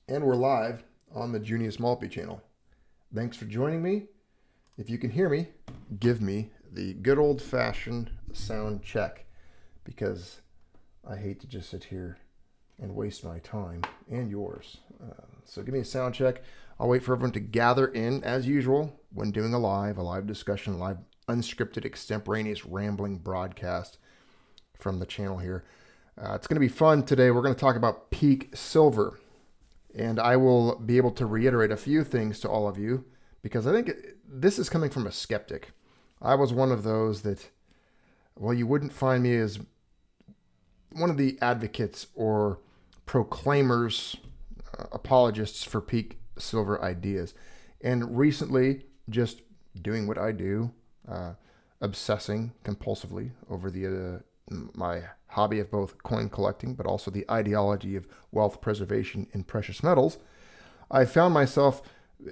And we're live on the Junius Maltby channel. Thanks for joining me. If you can hear me, give me the good old-fashioned sound check, because I hate to just sit here and waste my time and yours. So give me a sound check. I'll wait for everyone to gather in as usual when doing a live discussion, live unscripted, extemporaneous, rambling broadcast from the channel here. It's going to be fun today. We're going to talk about peak silver. And I will be able to reiterate a few things to all of you, because I think this is coming from a skeptic. I was one of those that, well, you wouldn't find me as one of the advocates or proclaimers, apologists for peak silver ideas. And recently, just doing what I do, obsessing compulsively over my hobby of both coin collecting, but also the ideology of wealth preservation in precious metals, I found myself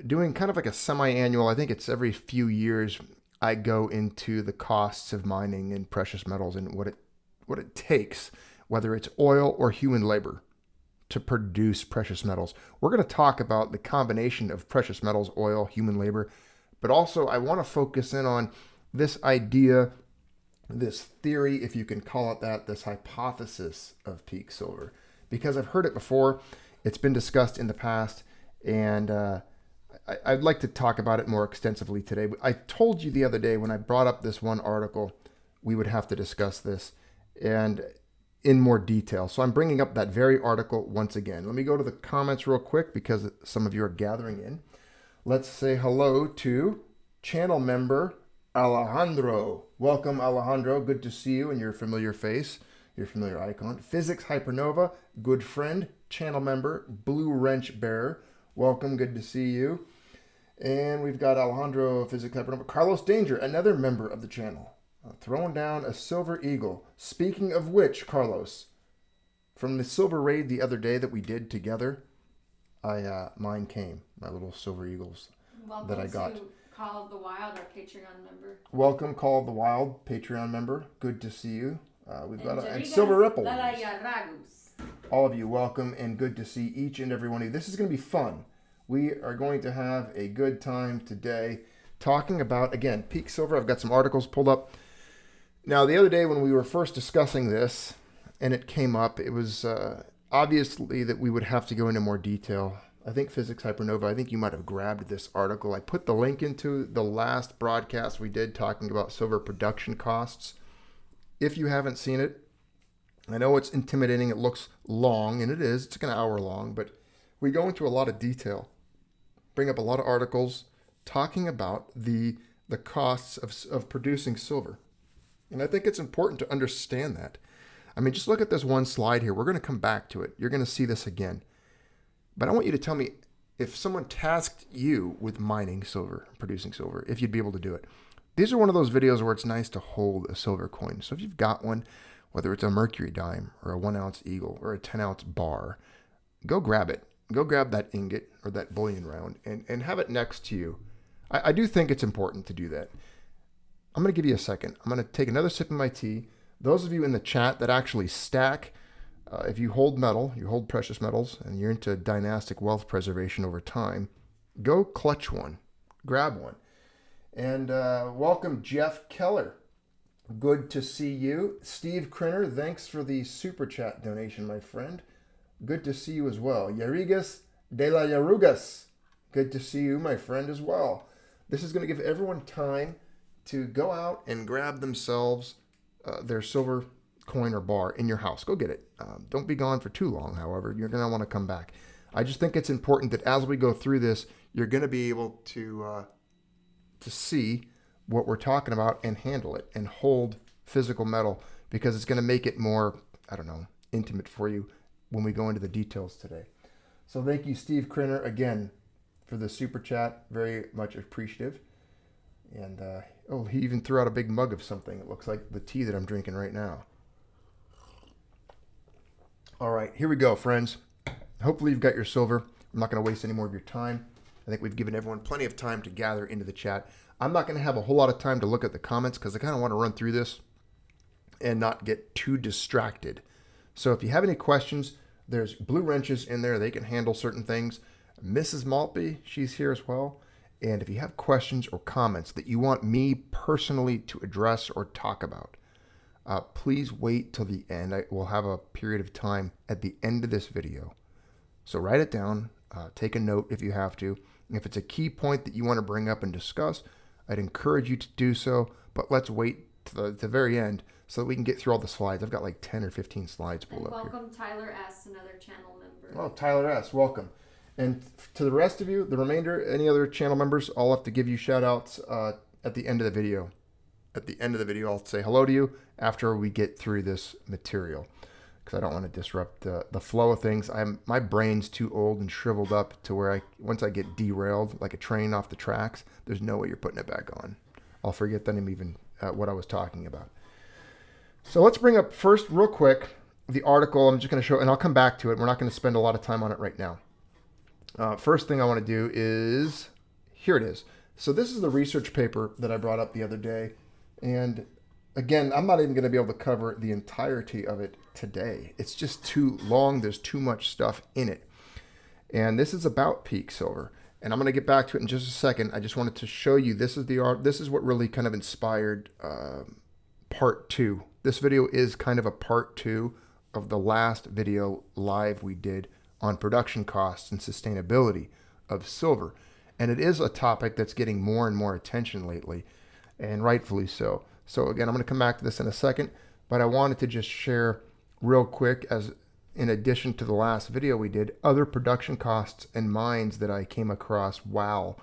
doing kind of like a semi-annual, I think it's every few years, I go into the costs of mining in precious metals and what it takes, whether it's oil or human labor, to produce precious metals. We're going to talk about the combination of precious metals, oil, human labor, but also I want to focus in on this idea, this theory, if you can call it that, this hypothesis of peak silver, because I've heard it before. It's been discussed in the past, and I'd like to talk about it more extensively today. I told you the other day when I brought up this one article, we would have to discuss this and in more detail. So I'm bringing up that very article once again. Let me go to the comments real quick because some of you are gathering in. Let's say hello to channel member Alejandro. Welcome, Alejandro. Good to see you and your familiar face, your familiar icon. Physics Hypernova, good friend, channel member, Blue Wrench Bearer. Welcome, good to see you. And we've got Alejandro, Physics Hypernova. Carlos Danger, another member of the channel, throwing down a silver eagle. Speaking of which, Carlos, from the silver raid the other day that we did together, mine came, my little silver eagles that I got. Call of the Wild, our Patreon member. Welcome, Call of the Wild, Patreon member. Good to see you. We've got and Silver Ripple. All of you, welcome, and good to see each and every one of you. This is going to be fun. We are going to have a good time today talking about, again, peak silver. I've got some articles pulled up. Now, the other day when we were first discussing this, and it came up, it was obviously that we would have to go into more detail. I think Physics Hypernova, I think you might have grabbed this article. I put the link into the last broadcast we did talking about silver production costs. If you haven't seen it, I know it's intimidating. It looks long, and it is. It's like an hour long, but we go into a lot of detail, bring up a lot of articles talking about the costs of producing silver. And I think it's important to understand that. I mean, just look at this one slide here. We're going to come back to it. You're going to see this again. But I want you to tell me, if someone tasked you with mining silver, producing silver, if you'd be able to do it. These are one of those videos where it's nice to hold a silver coin. So if you've got one, whether it's a mercury dime or a 1-ounce eagle or a 10-ounce bar, go grab it. Go grab that ingot or that bullion round and have it next to you. I do think it's important to do that. I'm going to give you a second. I'm going to take another sip of my tea. Those of you in the chat that actually stack, if you hold metal, you hold precious metals, and you're into dynastic wealth preservation over time, go clutch one. Grab one. And welcome, Jeff Keller. Good to see you. Steve Crinner, thanks for the super chat donation, my friend. Good to see you as well. Yarigas de la Yarugas. Good to see you, my friend, as well. This is going to give everyone time to go out and grab themselves their silver coin or bar in your house. Go get it. Don't be gone for too long, however. You're going to want to come back. I just think it's important that as we go through this, you're going to be able to see what we're talking about and handle it and hold physical metal, because it's going to make it more, I don't know, intimate for you when we go into the details today. So thank you, Steve Crinner, again, for the super chat. Very much appreciative. And, he even threw out a big mug of something. It looks like the tea that I'm drinking right now. All right, here we go, friends. Hopefully you've got your silver. I'm not going to waste any more of your time. I think we've given everyone plenty of time to gather into the chat. I'm not going to have a whole lot of time to look at the comments because I kind of want to run through this and not get too distracted. So if you have any questions, There's blue wrenches in there. They can handle certain things. Mrs. Maltby, she's here as well. And if you have questions or comments that you want me personally to address or talk about, please wait till the end. I will have a period of time at the end of this video. So write it down, take a note if you have to. If it's a key point that you want to bring up and discuss, I'd encourage you to do so, but let's wait to the very end so that we can get through all the slides. I've got like 10 or 15 slides pulled up here. Welcome Tyler S., another channel member. Oh, Tyler S., welcome. And to the rest of you, the remainder, any other channel members, I'll have to give you shout outs at the end of the video. At the end of the video, I'll say hello to you after we get through this material, because I don't want to disrupt the flow of things. My brain's too old and shriveled up to where once I get derailed like a train off the tracks, there's no way you're putting it back on. I'll forget that I'm even what I was talking about. So let's bring up first, real quick, the article. I'm just going to show, and I'll come back to it. We're not going to spend a lot of time on it right now. First thing I want to do is, here it is. So this is the research paper that I brought up the other day. And again, I'm not even going to be able to cover the entirety of it today. It's just too long. There's too much stuff in it. And this is about peak silver. And I'm going to get back to it in just a second. I just wanted to show you, this is what really kind of inspired part 2. This video is kind of a part 2 of the last video live we did on production costs and sustainability of silver. And it is a topic that's getting more and more attention lately, and rightfully so. So again, I'm going to come back to this in a second, but I wanted to just share real quick, as in addition to the last video we did, other production costs and mines that I came across while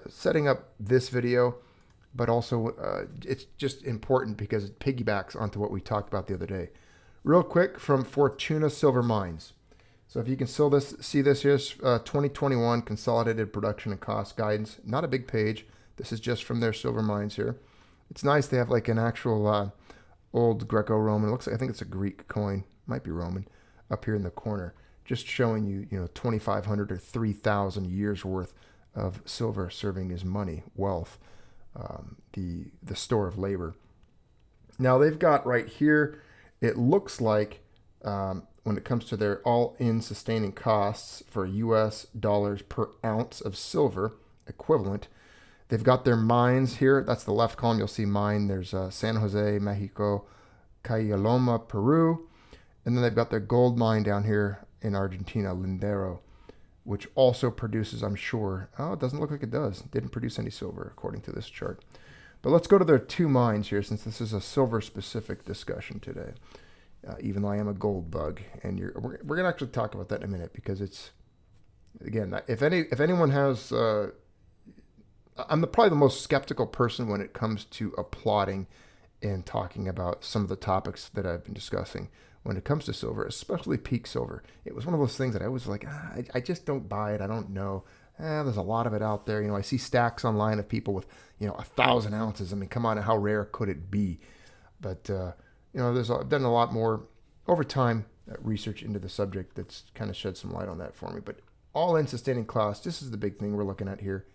setting up this video, but also it's just important because it piggybacks onto what we talked about the other day. Real quick, from Fortuna Silver Mines. So if you can still see this, here's 2021 consolidated production and cost guidance. Not a big page. This is just from their silver mines here. It's nice they have like an actual old Greco-Roman. It looks like, I think it's a Greek coin, might be Roman, up here in the corner, just showing you, 2,500 or 3,000 years worth of silver serving as money, wealth, the store of labor. Now they've got right here, it looks like when it comes to their all-in sustaining costs for US dollars per ounce of silver equivalent, they've got their mines here. That's the left column. You'll see mine. There's San Jose, Mexico, Cayaloma, Peru. And then they've got their gold mine down here in Argentina, Lindero, which also produces, I'm sure, it doesn't look like it does. Didn't produce any silver according to this chart. But let's go to their 2 mines here, since this is a silver-specific discussion today. Even though I am a gold bug, and we're going to actually talk about that in a minute, because it's, again, if anyone has, I'm probably the most skeptical person when it comes to applauding and talking about some of the topics that I've been discussing when it comes to silver, especially peak silver. It was one of those things that I was like, I just don't buy it. I don't know. There's a lot of it out there. I see stacks online of people with, 1,000 ounces. I mean, come on, how rare could it be? But, I've done a lot more over time research into the subject that's kind of shed some light on that for me. But all-in sustaining cost, this is the big thing we're looking at here.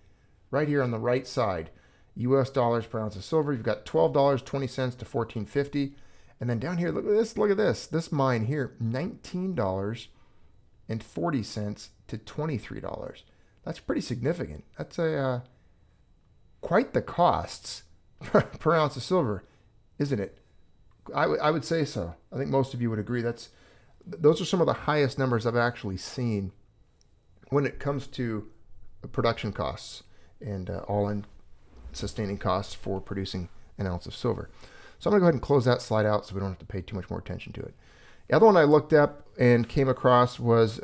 Right here on the right side, US dollars per ounce of silver. You've got $12.20 to $14.50. And then down here, look at this. This mine here, $19.40 to $23. That's pretty significant. That's quite the costs per ounce of silver, isn't it? I would say so. I think most of you would agree. Those are some of the highest numbers I've actually seen when it comes to production costs and all-in sustaining costs for producing an ounce of silver. So I'm going to go ahead and close that slide out so we don't have to pay too much more attention to it. The other one I looked up and came across was,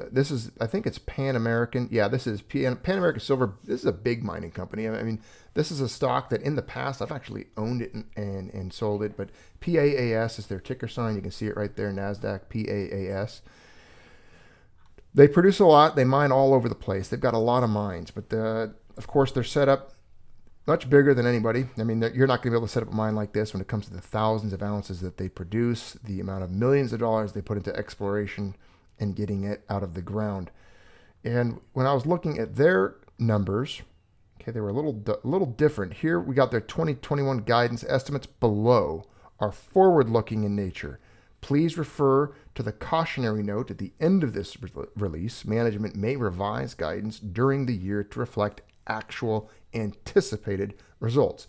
I think it's Pan American. Yeah, this is Pan American Silver. This is a big mining company. I mean, this is a stock that in the past I've actually owned it and sold it, but PAAS is their ticker sign. You can see it right there, NASDAQ, PAAS. They produce a lot. They mine all over the place. They've got a lot of mines, but of course they're set up much bigger than anybody. I mean, you're not going to be able to set up a mine like this when it comes to the thousands of ounces that they produce, the amount of millions of dollars they put into exploration and getting it out of the ground. And when I was looking at their numbers, okay, they were a little different. Here we got their 2021 guidance estimates below are forward-looking in nature. Please refer to the cautionary note at the end of this release. Management may revise guidance during the year to reflect actual anticipated results.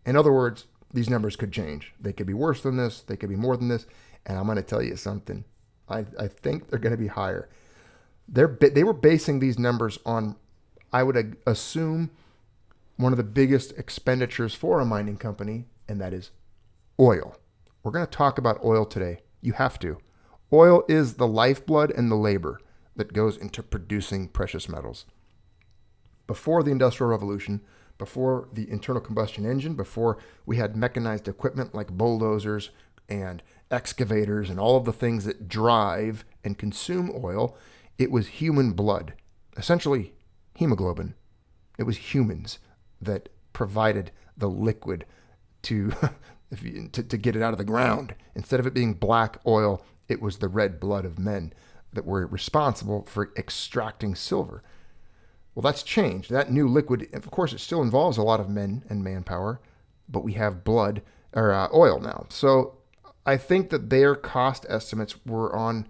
In other words, these numbers could change. They could be worse than this. They could be more than this. And I'm going to tell you something. I think they're going to be higher. They were basing these numbers on, I would assume, one of the biggest expenditures for a mining company, and that is oil. We're going to talk about oil today. You have to. Oil is the lifeblood and the labor that goes into producing precious metals. Before the Industrial Revolution, before the internal combustion engine, before we had mechanized equipment like bulldozers and excavators and all of the things that drive and consume oil, it was human blood, essentially hemoglobin. It was humans that provided the liquid to get it out of the ground. Instead of it being black oil, it was the red blood of men that were responsible for extracting silver. Well, that's changed. That new liquid, of course, it still involves a lot of men and manpower, but we have blood or oil now. So I think that their cost estimates were on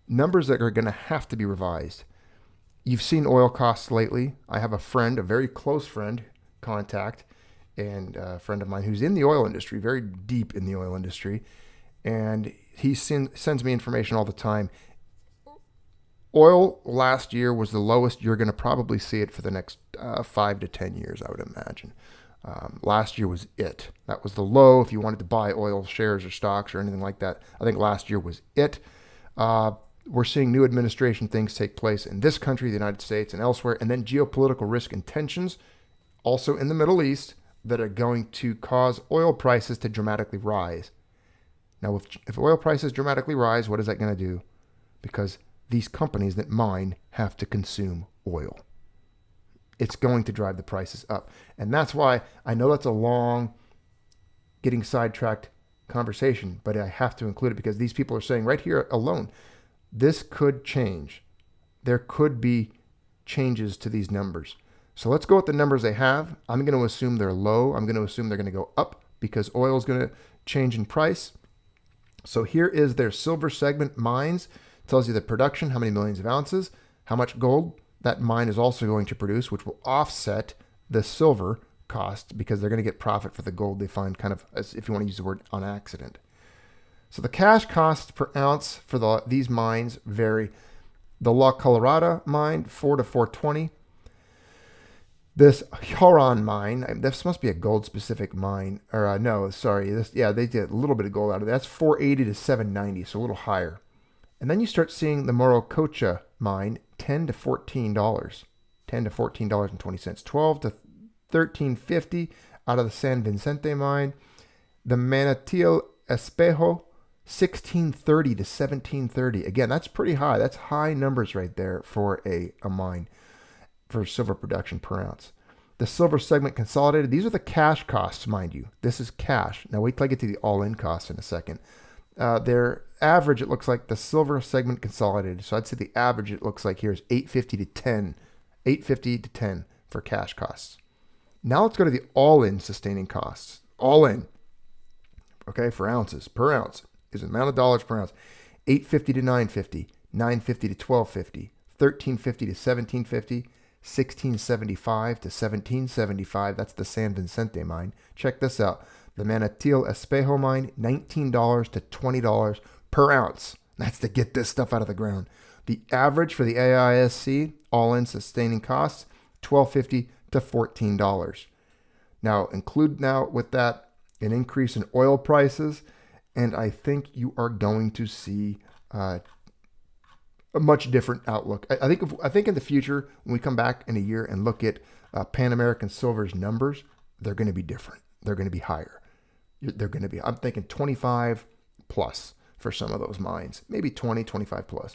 numbers that are going to have to be revised. You've seen oil costs lately. I have a friend, a very close friend, contact, and a friend of mine who's in the oil industry, very deep in the oil industry, and he sends me information all the time. Oil last year was the lowest. You're going to probably see it for the next 5 to 10 years, I would imagine. Last year was it. That was the low if you wanted to buy oil shares or stocks or anything like that. I think last year was it. We're seeing new administration things take place in this country, the United States, and elsewhere, and then geopolitical risk and tensions, also in the Middle East, that are going to cause oil prices to dramatically rise. Now, if oil prices dramatically rise, what is that going to do? Because these companies that mine have to consume oil. It's going to drive the prices up. And that's why I know that's a long, getting sidetracked conversation, but I have to include it because these people are saying right here alone, this could change. There could be changes to these numbers. So let's go with the numbers they have. I'm going to assume they're low. I'm going to assume they're going to go up because oil is going to change in price. So here is their silver segment mines. Tells you the production, how many millions of ounces, how much gold that mine is also going to produce, which will offset the silver cost because they're going to get profit for the gold they find, kind of, as if you want to use the word, on accident. So the cash costs per ounce for these mines vary. The La Colorada mine, 4 to 420. This Huron mine, this must be a gold-specific mine, or they did a little bit of gold out of that. That's 480 to 790, so a little higher. And then you start seeing the Morococha mine, $10 to $14, $10 to $14.20, 12 to $13.50 out of the San Vicente mine. The Manantial Espejo, $16.30 to $17.30. Again, that's pretty high. That's high numbers right there for a mine for silver production per ounce. The silver segment consolidated, these are the cash costs, mind you. This is cash. Now wait till I get to the all-in costs in a second. Their average, it looks like the silver segment consolidated. So I'd say the average, it looks like here is $8.50 to $10 for cash costs. Now let's go to the all-in sustaining costs. All in, okay, for ounces per ounce is the amount of dollars per ounce. $8.50 to $9.50, $9.50 to $12.50, $13.50 to $17.50, $16.75 to $17.75. That's the San Vicente mine. Check this out. The Manantial Espejo mine, $19 to $20 per ounce. That's to get this stuff out of the ground. The average for the AISC, all-in sustaining costs, $12.50 to $14. Now, include with that an increase in oil prices, and I think you are going to see a much different outlook. I think in the future, when we come back in a year and look at Pan American Silver's numbers, they're going to be different. They're going to be higher. They're going to be, I'm thinking 25 plus for some of those mines, maybe 20, 25 plus.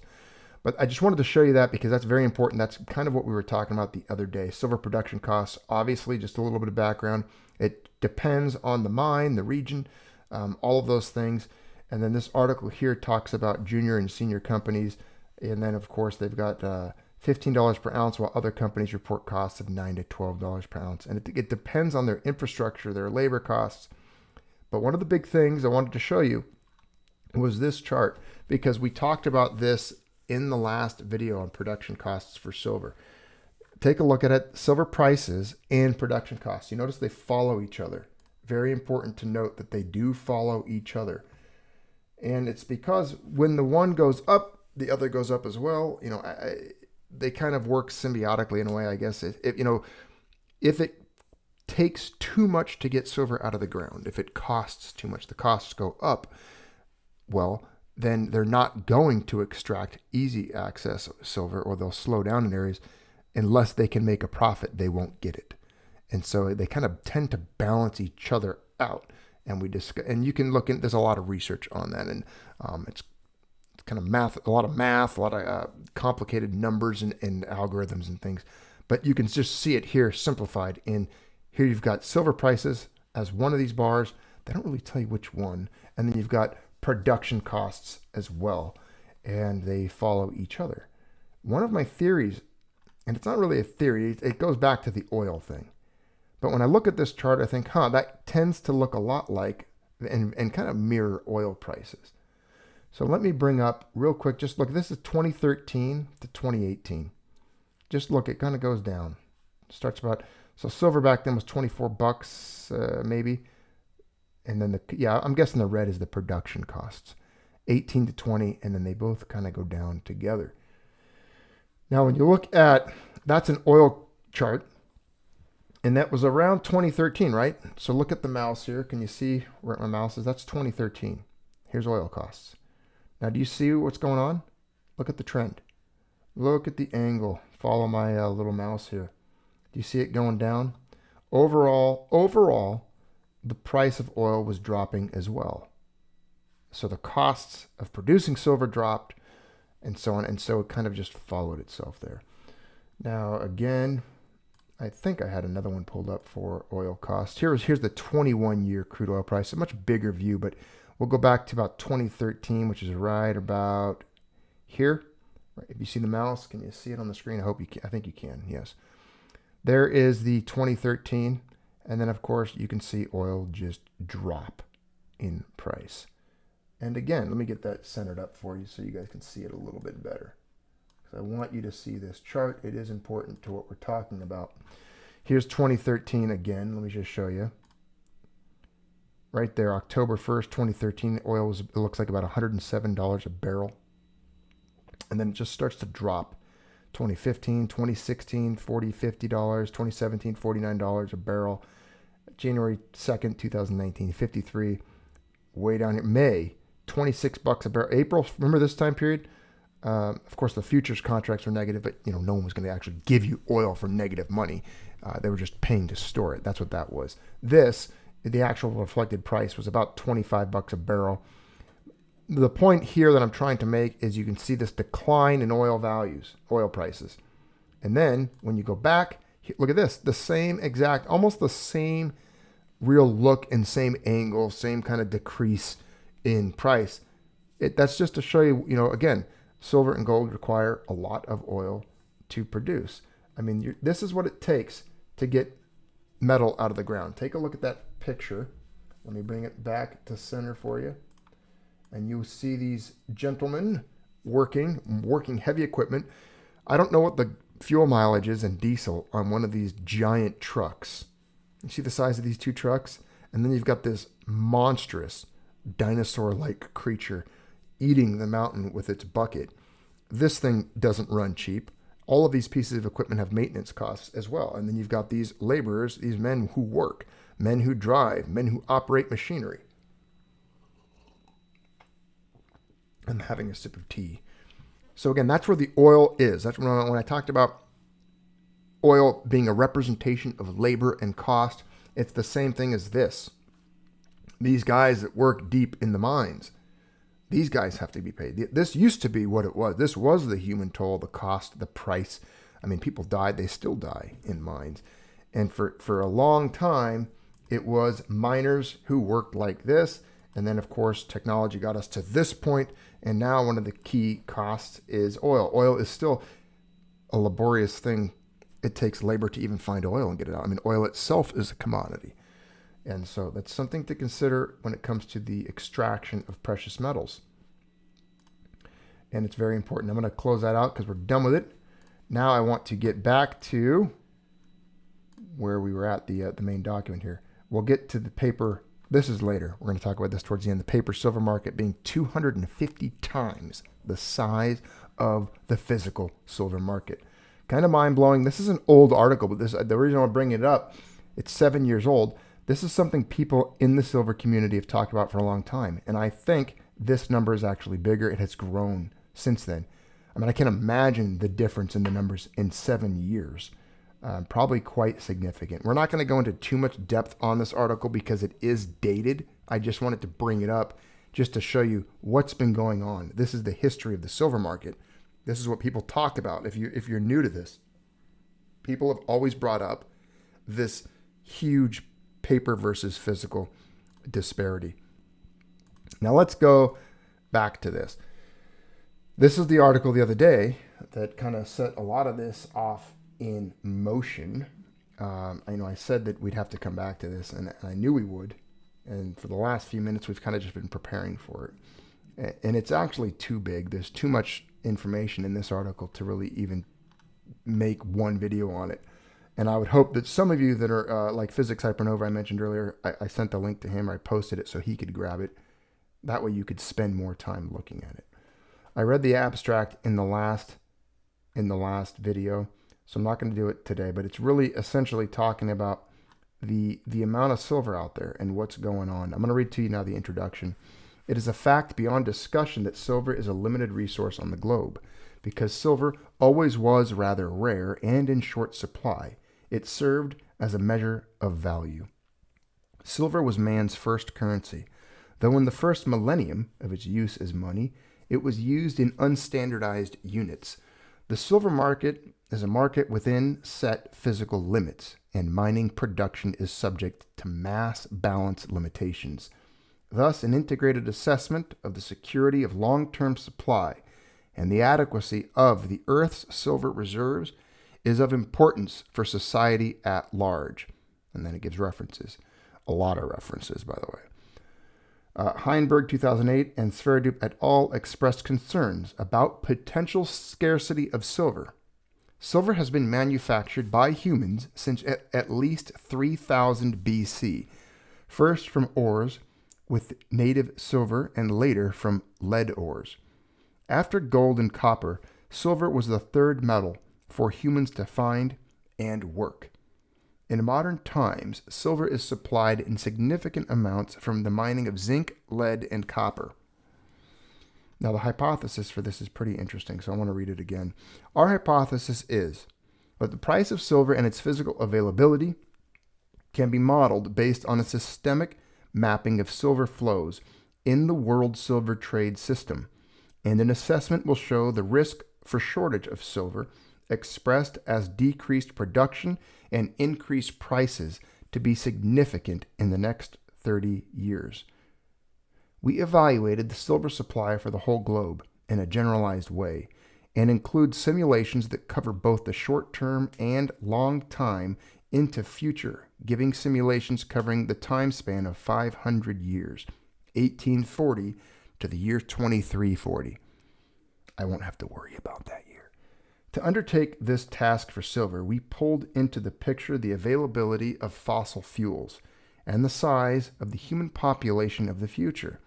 But I just wanted to show you that because that's very important. That's kind of what we were talking about the other day. Silver production costs, obviously, just a little bit of background. It depends on the mine, the region, all of those things. And then this article here talks about junior and senior companies. And then, of course, they've got $15 per ounce, while other companies report costs of $9 to $12 per ounce. And it depends on their infrastructure, their labor costs. But one of the big things I wanted to show you was this chart, because we talked about this in the last video on production costs for silver. Take a look at it, silver prices and production costs. You notice they follow each other. Very important to note that they do follow each other. And it's because when the one goes up, the other goes up as well. You know, they kind of work symbiotically in a way, I guess. If it takes too much to get silver out of the ground, if it costs too much, the costs go up, well, then they're not going to extract easy access silver, or they'll slow down in areas. Unless they can make a profit, they won't get it. And so they kind of tend to balance each other out. And you can look in, there's a lot of research on that. And it's kind of a lot of complicated numbers and algorithms and things. But you can just see it here simplified. In here, you've got silver prices as one of these bars. They don't really tell you which one. And then you've got production costs as well. And they follow each other. One of my theories, and it's not really a theory, it goes back to the oil thing. But when I look at this chart, I think, that tends to look a lot like and kind of mirror oil prices. So let me bring up real quick, just look, this is 2013 to 2018. Just look, it kind of goes down. Starts about, so silver back then was 24 bucks, maybe. And then I'm guessing the red is the production costs. 18 to 20, and then they both kind of go down together. Now, when you look at, that's an oil chart, and that was around 2013, right? So look at the mouse here. Can you see where my mouse is? That's 2013. Here's oil costs. Now, do you see what's going on? Look at the trend. Look at the angle. Follow my little mouse here. Do you see it going down? Overall, the price of oil was dropping as well. So the costs of producing silver dropped, and so on. And so it kind of just followed itself there. Now, again, I think I had another one pulled up for oil costs. Here's the 21-year crude oil price, a much bigger view, but we'll go back to about 2013, which is right about here. Right, if you see the mouse, can you see it on the screen? I hope you can. I think you can, yes. There is the 2013, and then, of course, you can see oil just drop in price. And again, let me get that centered up for you so you guys can see it a little bit better. Because I want you to see this chart. It is important to what we're talking about. Here's 2013 again. Let me just show you. Right there, October 1st, 2013, oil was, it looks like about $107 a barrel. And then it just starts to drop. 2015, 2016, $40, $50, 2017, $49 a barrel. January 2nd, 2019, 53, way down here. May, 26 bucks a barrel. April, remember this time period? Of course, the futures contracts were negative, but no one was going to actually give you oil for negative money. They were just paying to store it. That's what that was. The actual reflected price was about 25 bucks a barrel. The point here that I'm trying to make is you can see this decline in oil values, oil prices. And then when you go back, look at this, almost the same real look and same angle, same kind of decrease in price. That's just to show you, again, silver and gold require a lot of oil to produce. I mean, this is what it takes to get metal out of the ground. Take a look at that picture. Let me bring it back to center for you. And you see these gentlemen working heavy equipment. I don't know what the fuel mileage is in diesel on one of these giant trucks. You see the size of these two trucks? And then you've got this monstrous dinosaur-like creature eating the mountain with its bucket. This thing doesn't run cheap. All of these pieces of equipment have maintenance costs as well. And then you've got these laborers, these men who work, men who drive, men who operate machinery. I'm having a sip of tea. So again, that's where the oil is. That's when I talked about oil being a representation of labor and cost. It's the same thing as this. These guys that work deep in the mines, these guys have to be paid. This used to be what it was. This was the human toll, the cost, the price. I mean, people died. They still die in mines. And for a long time, it was miners who worked like this. And then, of course, technology got us to this point. And now one of the key costs is oil. Oil is still a laborious thing. It takes labor to even find oil and get it out. I mean, oil itself is a commodity. And so that's something to consider when it comes to the extraction of precious metals. and it's very important. I'm going to close that out because we're done with it. Now I want to get back to where we were at, the main document here. We'll get to the paper. This is later. We're going to talk about this towards the end. The paper silver market being 250 times the size of the physical silver market. Kind of mind-blowing. This is an old article, but the reason I'm bringing it up, it's 7 years old. This is something people in the silver community have talked about for a long time. And I think this number is actually bigger. It has grown since then. I mean, I can't imagine the difference in the numbers in 7 years. Probably quite significant. We're not going to go into too much depth on this article because it is dated. I just wanted to bring it up just to show you what's been going on. This is the history of the silver market. This is what people talk about. If you're new to this, people have always brought up this huge paper versus physical disparity. Now let's go back to this. This is the article the other day that kind of set a lot of this off in motion. I said that we'd have to come back to this, and I knew we would. And for the last few minutes, we've kind of just been preparing for it. And it's actually too big. There's too much information in this article to really even make one video on it. And I would hope that some of you that are like Physics Hypernova I mentioned earlier, I sent the link to him, or I posted it so he could grab it. That way you could spend more time looking at it. I read the abstract in the last video, so I'm not going to do it today, but it's really essentially talking about the amount of silver out there and what's going on. I'm going to read to you now the introduction. It is a fact beyond discussion that silver is a limited resource on the globe. Because silver always was rather rare and in short supply, it served as a measure of value. Silver was man's first currency, though in the first millennium of its use as money, it was used in unstandardized units. The silver market is a market within set physical limits, and mining production is subject to mass balance limitations. Thus, an integrated assessment of the security of long-term supply and the adequacy of the Earth's silver reserves is of importance for society at large. And then it gives references, a lot of references, by the way. Heinberg, 2008, and Sverdrup et al. Expressed concerns about potential scarcity of silver. Silver has been manufactured by humans since at least 3000 BC, first from ores with native silver and later from lead ores. After gold and copper, silver was the third metal for humans to find and work. In modern times, silver is supplied in significant amounts from the mining of zinc, lead, and copper. Now, the hypothesis for this is pretty interesting, so I want to read it again. Our hypothesis is that the price of silver and its physical availability can be modeled based on a systemic mapping of silver flows in the world silver trade system, and an assessment will show the risk for shortage of silver expressed as decreased production and increased prices to be significant in the next 30 years. We evaluated the silver supply for the whole globe in a generalized way and include simulations that cover both the short term and long time into future, giving simulations covering the time span of 500 years, 1840 to the year 2340. I won't have to worry about that year. To undertake this task for silver, we pulled into the picture the availability of fossil fuels and the size of the human population of the future.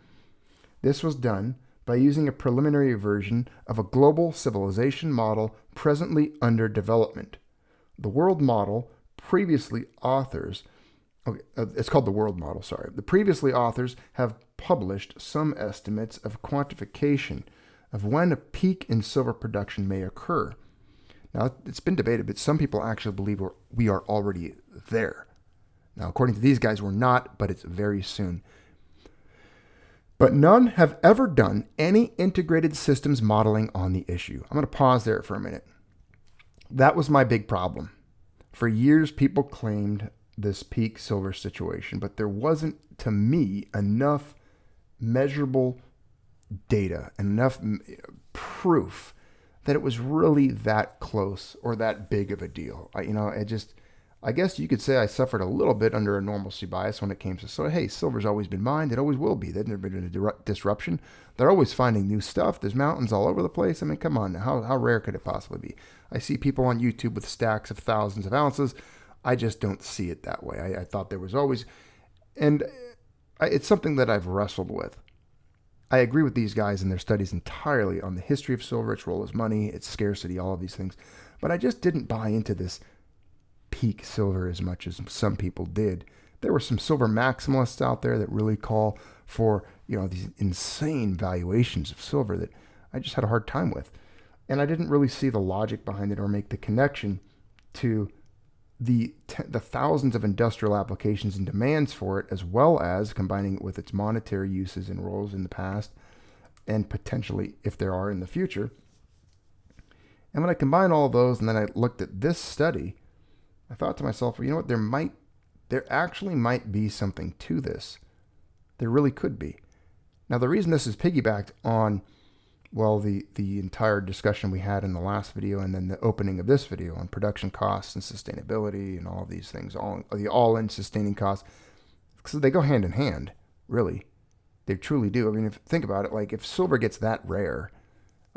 This was done by using a preliminary version of a global civilization model presently under development. The world model it's called the world model, sorry. The previously authors have published some estimates of quantification of when a peak in silver production may occur. Now, it's been debated, but some people actually believe we are already there. Now, according to these guys, we're not, but it's very soon. But none have ever done any integrated systems modeling on the issue. I'm going to pause there for a minute. That was my big problem. For years, people claimed this peak silver situation, but there wasn't, to me, enough measurable data, enough proof that it was really that close or that big of a deal. I guess you could say I suffered a little bit under a normalcy bias when it came to, so hey, silver's always been mined. It always will be. There's never been a disruption. They're always finding new stuff. There's mountains all over the place. I mean, come on. How rare could it possibly be? I see people on YouTube with stacks of thousands of ounces. I just don't see it that way. I thought there was always, and it's something that I've wrestled with. I agree with these guys in their studies entirely on the history of silver, its role as money, its scarcity, all of these things. But I just didn't buy into this peak silver as much as some people did. There were some silver maximalists out there that really call for, these insane valuations of silver that I just had a hard time with. And I didn't really see the logic behind it or make the connection to the thousands of industrial applications and demands for it, as well as combining it with its monetary uses and roles in the past and potentially, if there are, in the future. And when I combine all of those and then I looked at this study, I thought to myself, well, you know what, there actually might be something to this. There really could be. Now, the reason this is piggybacked on, well, the entire discussion we had in the last video and then the opening of this video on production costs and sustainability and all of these things, the all-in sustaining costs, because they go hand in hand, really. They truly do. I mean, think about it, like if silver gets that rare,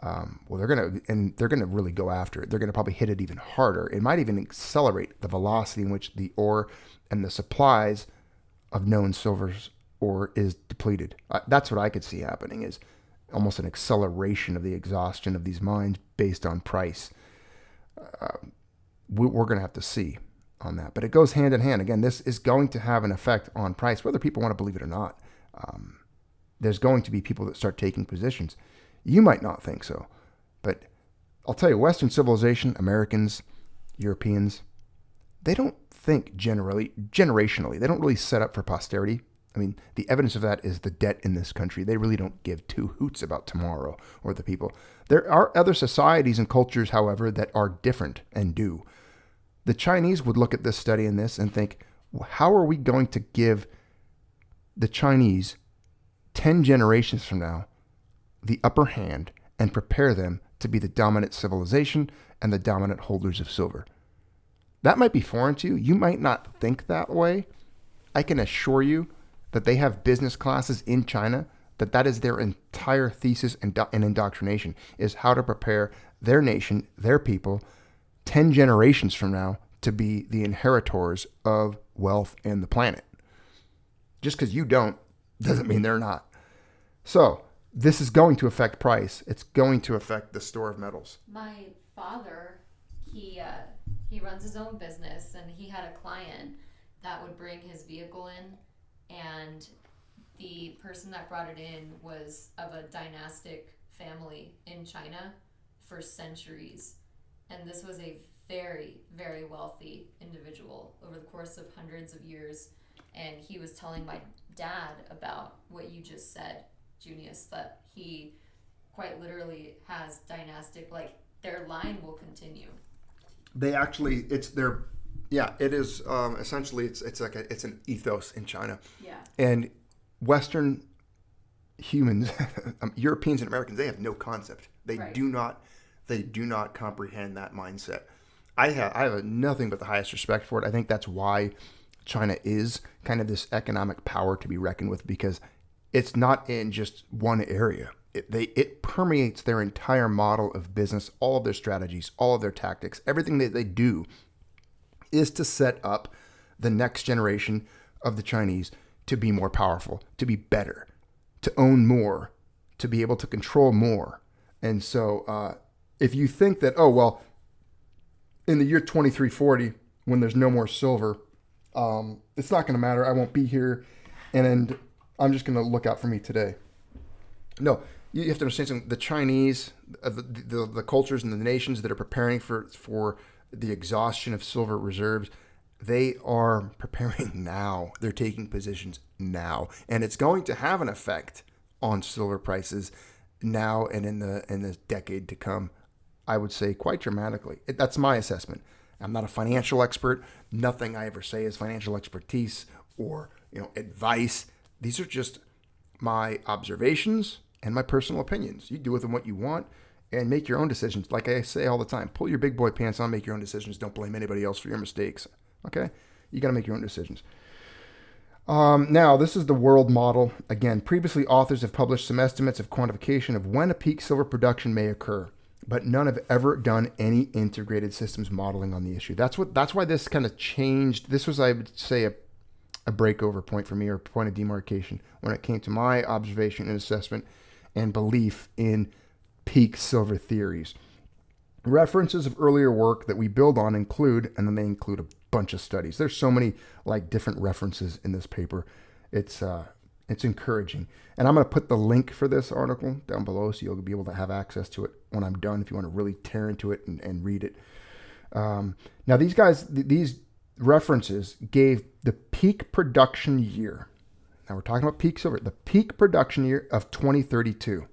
well, they're gonna really go after it. They're gonna probably hit it even harder. It might even accelerate the velocity in which the ore and the supplies of known silver's ore is depleted. That's what I could see happening, is almost an acceleration of the exhaustion of these mines based on price. We're gonna have to see on that, but it goes hand in hand. Again, this is going to have an effect on price, whether people want to believe it or not. There's going to be people that start taking positions. You might not think so, but I'll tell you, Western civilization, Americans, Europeans, they don't think generationally. They don't really set up for posterity. I mean, the evidence of that is the debt in this country. They really don't give two hoots about tomorrow or the people. There are other societies and cultures, however, that are different and do. The Chinese would look at this study and this and think, well, how are we going to give the Chinese 10 generations from now the upper hand and prepare them to be the dominant civilization and the dominant holders of silver? That might be foreign to you. You might not think that way. I can assure you that they have business classes in China that is their entire thesis and indoctrination, is how to prepare their nation, their people, 10 generations from now to be the inheritors of wealth and the planet. Just because you don't doesn't mean they're not. So this is going to affect price. It's going to affect the store of metals. My father, he runs his own business, and he had a client that would bring his vehicle in, and the person that brought it in was of a dynastic family in China for centuries. And this was a very, very wealthy individual over the course of hundreds of years. And he was telling my dad about what you just said, Junius, that he quite literally has dynastic, like their line will continue. They actually, it is essentially it's an ethos in China. Yeah. And Western humans, Europeans and Americans, they have no concept. They Right. do not comprehend that mindset. I have nothing but the highest respect for it. I think that's why China is kind of this economic power to be reckoned with, because it's not in just one area. It permeates their entire model of business, all of their strategies, all of their tactics. Everything that they do is to set up the next generation of the Chinese to be more powerful, to be better, to own more, to be able to control more. And so if you think that, oh, well, in the year 2340, when there's no more silver, it's not going to matter. I won't be here. And I'm just going to look out for me today. No, you have to understand something. The Chinese, the cultures and the nations that are preparing for the exhaustion of silver reserves, they are preparing now. They're taking positions now. And it's going to have an effect on silver prices now and in the decade to come. I would say quite dramatically. That's my assessment. I'm not a financial expert. Nothing I ever say is financial expertise or advice. These are just my observations and my personal opinions. You do with them what you want and make your own decisions. Like I say all the time, pull your big boy pants on, make your own decisions. Don't blame anybody else for your mistakes. Okay? You got to make your own decisions. Now, this is the world model. Again, previously authors have published some estimates of quantification of when a peak silver production may occur, but none have ever done any integrated systems modeling on the issue. That's why this kind of changed. This was, I would say, a breakover point for me, or point of demarcation when it came to my observation and assessment and belief in peak silver theories. References of earlier work that we build on include, and then they include a bunch of studies. There's so many like different references in this paper. It's encouraging. And I'm going to put the link for this article down below so you'll be able to have access to it when I'm done if you want to really tear into it and read it. Now these guys, these references gave the peak production year. Now we're talking about peak silver, the peak production year of 2032.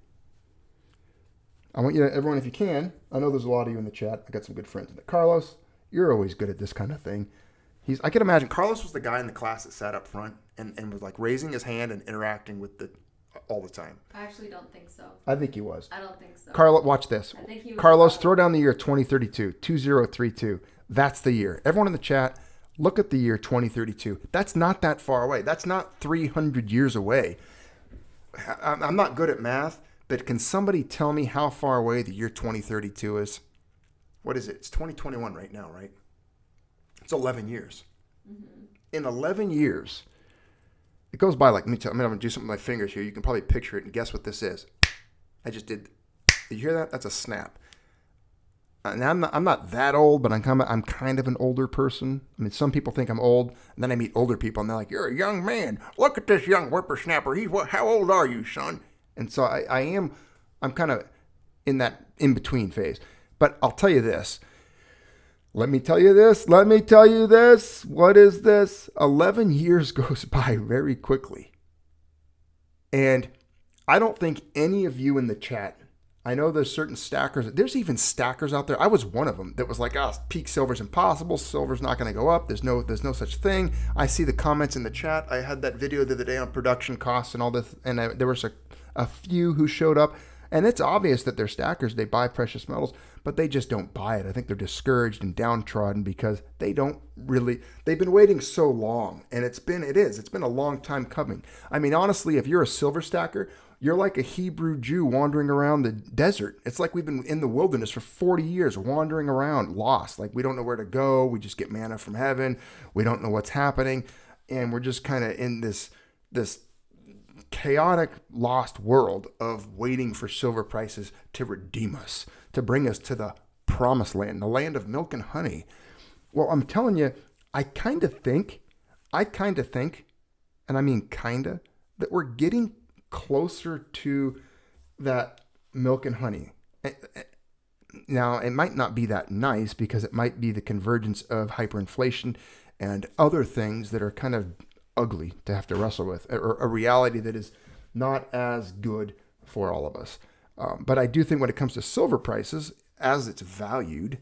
I want you to, everyone, if you can, I know there's a lot of you in the chat. I got some good friends in it. Carlos, you're always good at this kind of thing. I can imagine Carlos was the guy in the class that sat up front and was like raising his hand and interacting with all the time. I actually don't think so. I think he was. I don't think so. Carlos, watch this. I think he was. Carlos, throw down the year 2032, 2032. That's the year. Everyone in the chat, look at the year 2032. That's not that far away. That's not 300 years away. I'm not good at math, but can somebody tell me how far away the year 2032 is? What is it? It's 2021 right now, right? It's 11 years. Mm-hmm. In 11 years, it goes by like, I'm going to do something with my fingers here. You can probably picture it and guess what this is. I just did. Did you hear that? That's a snap. And I'm not that old, but I'm kind of an older person. I mean, some people think I'm old, and then I meet older people, and they're like, "You're a young man. Look at this young whippersnapper. How old are you, son?" And so I'm kind of in that in-between phase. But I'll tell you this. Let me tell you this. What is this? 11 years goes by very quickly. And I don't think any of you in the chat, I know there's certain stackers. There's even stackers out there. I was one of them that was like, peak silver's impossible. Silver's not going to go up. There's no such thing. I see the comments in the chat. I had that video the other day on production costs and all this. And there was a few who showed up. And it's obvious that they're stackers. They buy precious metals, but they just don't buy it. I think they're discouraged and downtrodden because they've been waiting so long. And it's been a long time coming. I mean, honestly, if you're a silver stacker, you're like a Hebrew Jew wandering around the desert. It's like we've been in the wilderness for 40 years, wandering around, lost. Like we don't know where to go. We just get manna from heaven. We don't know what's happening. And we're just kind of in this chaotic, lost world of waiting for silver prices to redeem us, to bring us to the promised land, the land of milk and honey. Well, I'm telling you, I kind of think, and I mean kinda, that we're getting closer to that milk and honey. Now, it might not be that nice because it might be the convergence of hyperinflation and other things that are kind of ugly to have to wrestle with, or a reality that is not as good for all of us. But I do think when it comes to silver prices, as it's valued,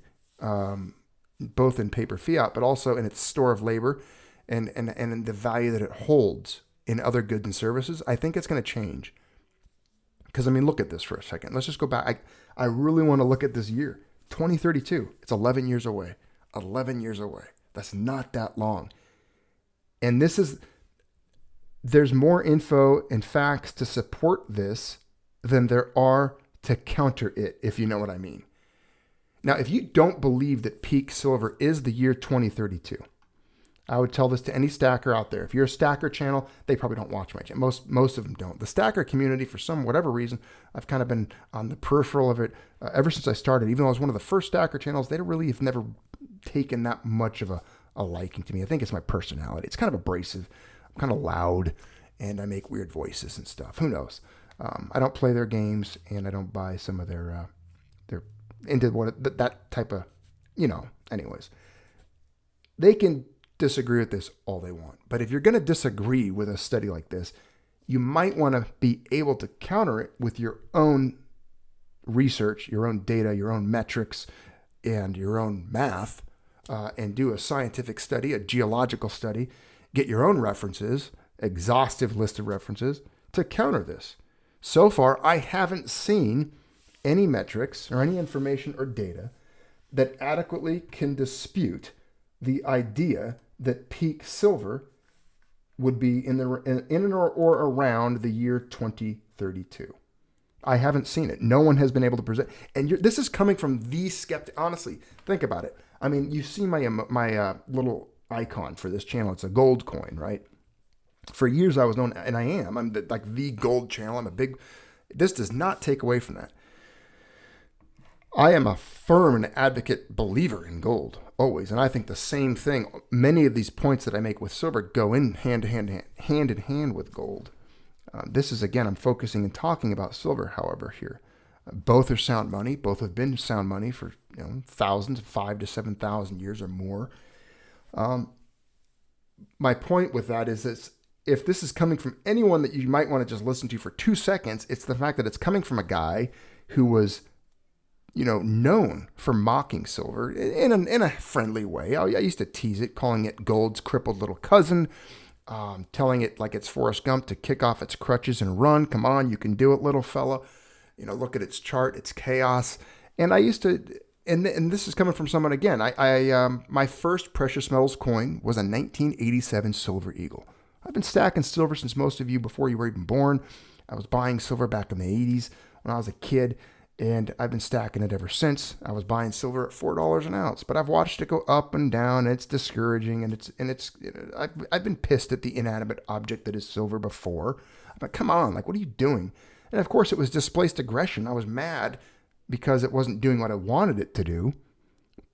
both in paper fiat, but also in its store of labor and in the value that it holds in other goods and services, I think it's going to change. Because, I mean, look at this for a second. Let's just go back. I really want to look at this year, 2032. It's 11 years away. 11 years away. That's not that long. And there's more info and facts to support this than there are to counter it, if you know what I mean. Now, if you don't believe that peak silver is the year 2032, I would tell this to any stacker out there. If you're a stacker channel, they probably don't watch my channel. Most of them don't. The stacker community, for whatever reason, I've kind of been on the peripheral of it ever since I started. Even though I was one of the first stacker channels, they really have never taken that much of a liking to me. I think it's my personality. It's kind of abrasive. I'm kind of loud, and I make weird voices and stuff. Who knows? I don't play their games, and I don't buy some of their into that type of, anyways. They can disagree with this all they want. But if you're going to disagree with a study like this, you might want to be able to counter it with your own research, your own data, your own metrics, and your own math, and do a scientific study, a geological study, get your own references, exhaustive list of references to counter this. So far, I haven't seen any metrics or any information or data that adequately can dispute the idea that peak silver would be in or around the year 2032. I haven't seen it. No one has been able to present. And this is coming from the skeptic. Honestly, think about it. I mean, you see my little icon for this channel. It's a gold coin, right? For years I was known, and I am. I'm the gold channel. I'm a big. This does not take away from that. I am a firm and advocate believer in gold, always. And I think the same thing. Many of these points that I make with silver go in hand in hand with gold. This is, again, I'm focusing and talking about silver, however, here. Both are sound money. Both have been sound money for thousands, 5,000 to 7,000 years or more. My point with that is this. If this is coming from anyone that you might want to just listen to for 2 seconds, it's the fact that it's coming from a guy who was, known for mocking silver in a friendly way. I used to tease it, calling it gold's crippled little cousin, telling it like it's Forrest Gump to kick off its crutches and run. Come on, you can do it, little fella. Look at its chart, it's chaos. And I used to, and this is coming from someone again. My first precious metals coin was a 1987 Silver Eagle. I've been stacking silver since most of you before you were even born. I was buying silver back in the 80s when I was a kid, and I've been stacking it ever since. I was buying silver at $4 an ounce, but I've watched it go up and down. And it's discouraging, and I've been pissed at the inanimate object that is silver before. But come on, what are you doing? And of course, it was displaced aggression. I was mad because it wasn't doing what I wanted it to do.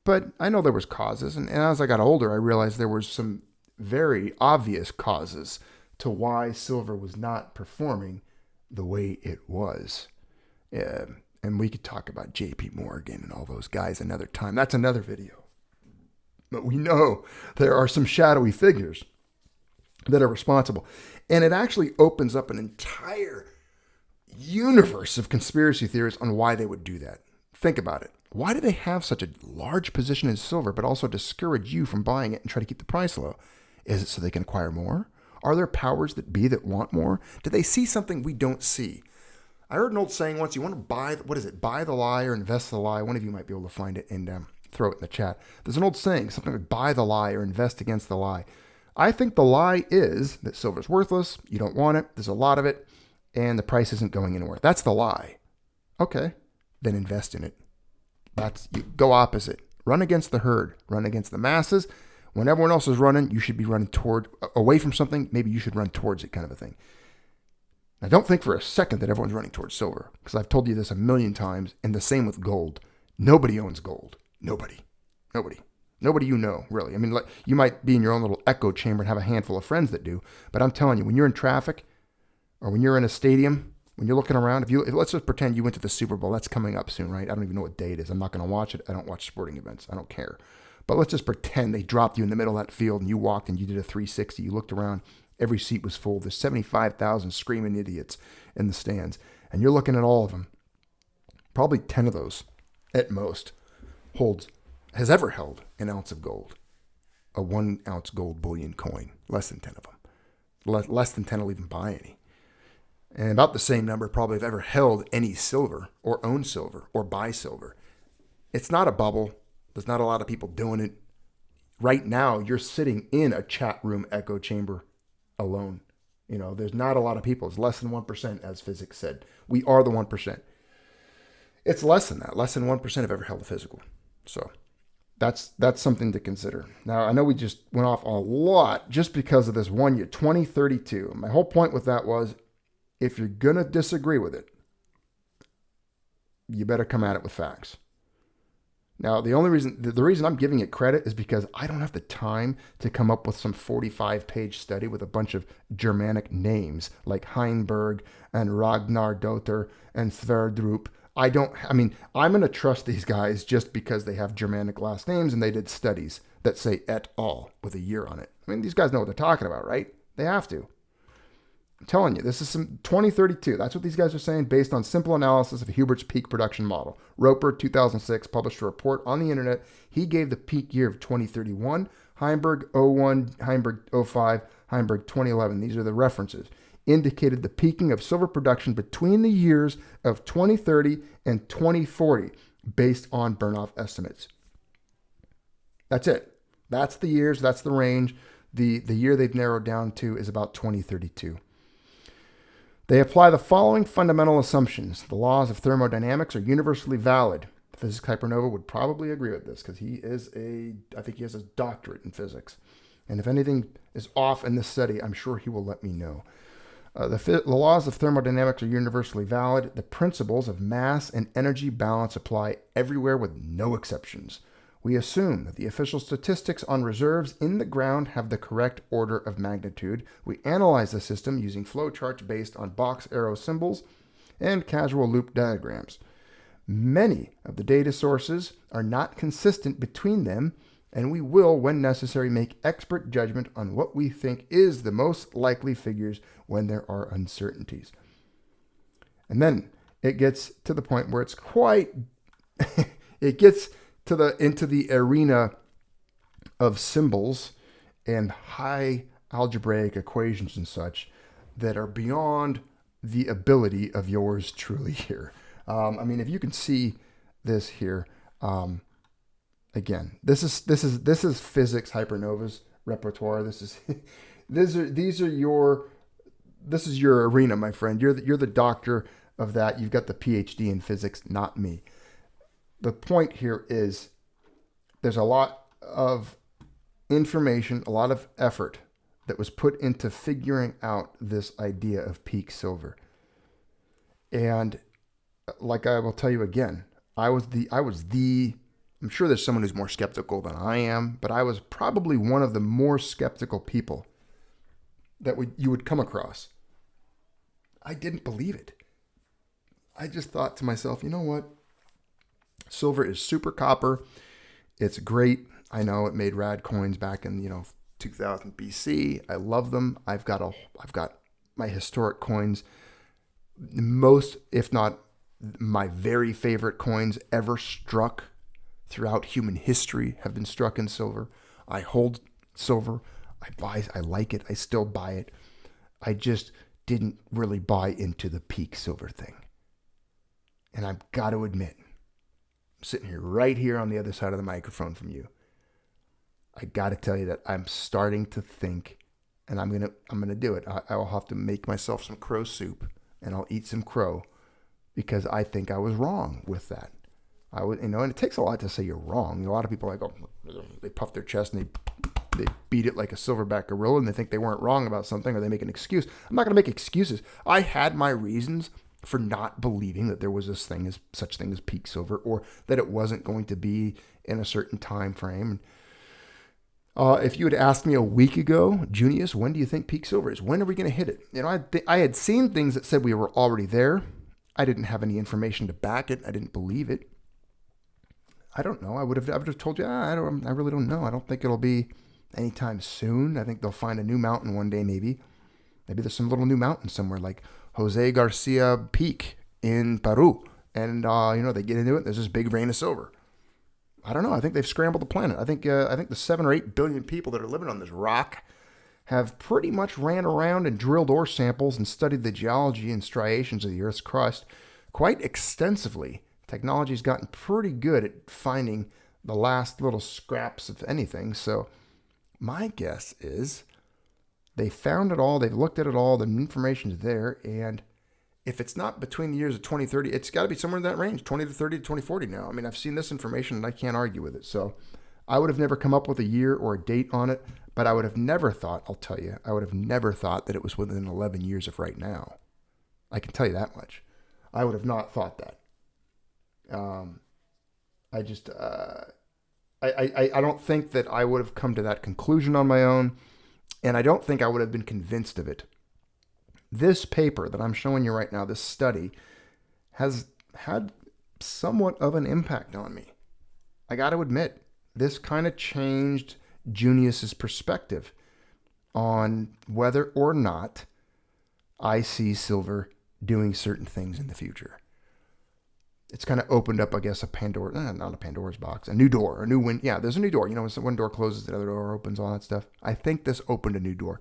But I know there was causes, and as I got older, I realized there was some very obvious causes to why silver was not performing the way it was. And we could talk about JP Morgan and all those guys another time. That's another video. But we know there are some shadowy figures that are responsible. And it actually opens up an entire universe of conspiracy theories on why they would do that. Think about it. Why do they have such a large position in silver, but also discourage you from buying it and try to keep the price low? Is it so they can acquire more? Are there powers that be that want more? Do they see something we don't see? I heard an old saying once, you want to buy the lie or invest the lie? One of you might be able to find it and throw it in the chat. There's an old saying, something like buy the lie or invest against the lie. I think the lie is that silver's worthless, you don't want it, there's a lot of it, and the price isn't going anywhere. That's the lie. Okay, then invest in it. Go opposite. Run against the herd. Run against the masses. When everyone else is running, you should be running away from something. Maybe you should run towards it, kind of a thing. Now, don't think for a second that everyone's running towards silver, because I've told you this a million times, and the same with gold. Nobody owns gold. Nobody, really. I mean, you might be in your own little echo chamber and have a handful of friends that do, but I'm telling you, when you're in traffic or when you're in a stadium, when you're looking around, let's just pretend you went to the Super Bowl. That's coming up soon, right? I don't even know what day it is. I'm not going to watch it. I don't watch sporting events. I don't care. But let's just pretend they dropped you in the middle of that field and you walked and you did a 360. You looked around. Every seat was full. There's 75,000 screaming idiots in the stands. And you're looking at all of them. Probably 10 of those, at most, has ever held an ounce of gold. A 1 ounce gold bullion coin. Less than 10 of them. Less than 10 will even buy any. And about the same number probably have ever held any silver or own silver or buy silver. It's not a bubble. There's not a lot of people doing it. Right now, you're sitting in a chat room echo chamber alone. There's not a lot of people. It's less than 1%, as physics said. We are the 1%. It's less than that. Less than 1% have ever held a physical. So that's something to consider. Now, I know we just went off a lot just because of this 1 year, 2032. My whole point with that was, if you're going to disagree with it, you better come at it with facts. Now, the reason I'm giving it credit is because I don't have the time to come up with some 45-page study with a bunch of Germanic names like Heinberg and Ragnardottir and Sverdrup. I'm going to trust these guys just because they have Germanic last names and they did studies that say et al. With a year on it. I mean, these guys know what they're talking about, right? They have to. I'm telling you, this is some 2032. That's what these guys are saying based on simple analysis of Hubert's peak production model. Roper, 2006, published a report on the internet. He gave the peak year of 2031. Heinberg, 01, Heinberg, 05, Heinberg, 2011. These are the references. Indicated the peaking of silver production between the years of 2030 and 2040 based on burn-off estimates. That's it. That's the years, that's the range. The year they've narrowed down to is about 2032. They apply the following fundamental assumptions. The laws of thermodynamics are universally valid. The physics hypernova would probably agree with this because I think he has a doctorate in physics. And if anything is off in this study, I'm sure he will let me know. The laws of thermodynamics are universally valid. The principles of mass and energy balance apply everywhere with no exceptions. We assume that the official statistics on reserves in the ground have the correct order of magnitude. We analyze the system using flowcharts based on box arrow symbols and casual loop diagrams. Many of the data sources are not consistent between them, and we will, when necessary, make expert judgment on what we think is the most likely figures when there are uncertainties. And then it gets to the point where it's quite, it gets into the arena of symbols and high algebraic equations and such that are beyond the ability of yours truly here. If you can see this here, again, this is physics hypernova's repertoire. This is your arena, my friend. You're the doctor of that. You've got the PhD in physics, not me. The point here is there's a lot of information, a lot of effort that was put into figuring out this idea of peak silver. And like I will tell you again, I'm sure there's someone who's more skeptical than I am, but I was probably one of the more skeptical people that you would come across. I didn't believe it. I just thought to myself, you know what? Silver is super copper. It's great. I know it made rad coins back in 2000 BC. I love them. I've got my historic coins. Most, if not my very favorite coins ever struck throughout human history have been struck in silver. I hold silver. I like it. I still buy it. I just didn't really buy into the peak silver thing. And I've got to admit, sitting here right here on the other side of the microphone from you, I got to tell you that I'm starting to think, and I'm gonna do it. I will have to make myself some crow soup, and I'll eat some crow because I think I was wrong with that. And it takes a lot to say you're wrong. A lot of people they puff their chest and they beat it like a silverback gorilla, and they think they weren't wrong about something, or they make an excuse. I'm not gonna make excuses. I had my reasons for not believing that there was such thing as peak silver, or that it wasn't going to be in a certain time frame. If you had asked me a week ago, Junius, when do you think peak silver is? When are we going to hit it? I had seen things that said we were already there. I didn't have any information to back it. I didn't believe it. I don't know. I would have told you, I really don't know. I don't think it'll be anytime soon. I think they'll find a new mountain one day, maybe. Maybe there's some little new mountain somewhere like Jose Garcia Peak in Peru. And, they get into it. There's this big vein of silver. I don't know. I think they've scrambled the planet. I think the 7 or 8 billion people that are living on this rock have pretty much ran around and drilled ore samples and studied the geology and striations of the Earth's crust quite extensively. Technology's gotten pretty good at finding the last little scraps of anything. So my guess is they found it all. They've looked at it all. The information's there. And if it's not between the years of 2030, it's got to be somewhere in that range, 2030 to 2040 now. I mean, I've seen this information and I can't argue with it. So I would have never come up with a year or a date on it, but I would have never thought, I'll tell you, I would have never thought that it was within 11 years of right now. I can tell you that much. I would have not thought that. I don't think that I would have come to that conclusion on my own, and I don't think I would have been convinced of it. This paper that I'm showing you right now, this study, has had somewhat of an impact on me. I got to admit, this kind of changed Junius's perspective on whether or not I see silver doing certain things in the future. It's kind of opened up, I guess, not a Pandora's box, a new door, a new window. Yeah, there's a new door. When one door closes, the other door opens, all that stuff. I think this opened a new door.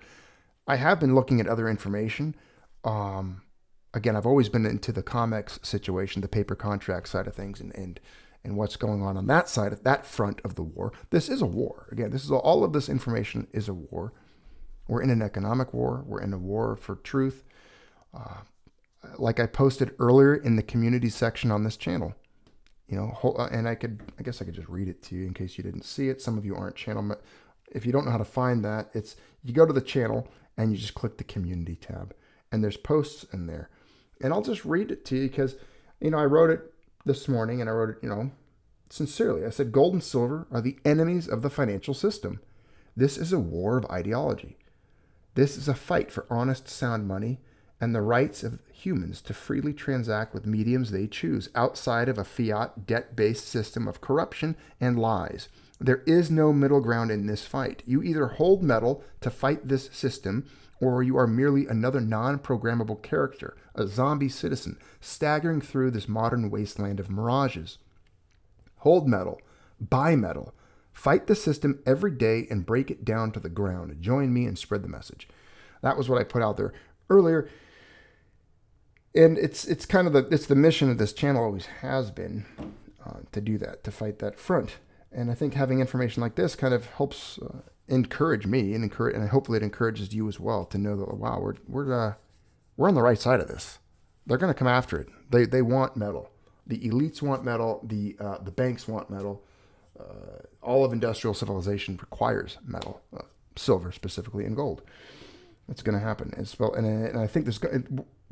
I have been looking at other information. Again, I've always been into the COMEX situation, the paper contract side of things, and and what's going on that side of that front of the war. This is a war. Again, this is all of this information is a war. We're in an economic war. We're in a war for truth. Like I posted earlier in the community section on this channel, and I guess I could just read it to you in case you didn't see it. Some of you aren't channel. If you don't know how to find that, you go to the channel and you just click the community tab, and there's posts in there, and I'll just read it to you because, I wrote it this morning and I wrote it, sincerely. I said, gold and silver are the enemies of the financial system. This is a war of ideology. This is a fight for honest, sound money and the rights of humans to freely transact with mediums they choose outside of a fiat, debt-based system of corruption and lies. There is no middle ground in this fight. You either hold metal to fight this system, or you are merely another non-programmable character, a zombie citizen, staggering through this modern wasteland of mirages. Hold metal, buy metal, fight the system every day and break it down to the ground. Join me and spread the message. That was what I put out there earlier. And it's kind of the mission of this channel, always has been, to do that, to fight that front. And I think having information like this kind of helps encourage me and hopefully it encourages you as well to know that, wow, we're on the right side of this. They're going to come after it. They want metal. The elites want metal. The banks want metal. All of industrial civilization requires metal, silver specifically, and gold. It's going to happen. And I think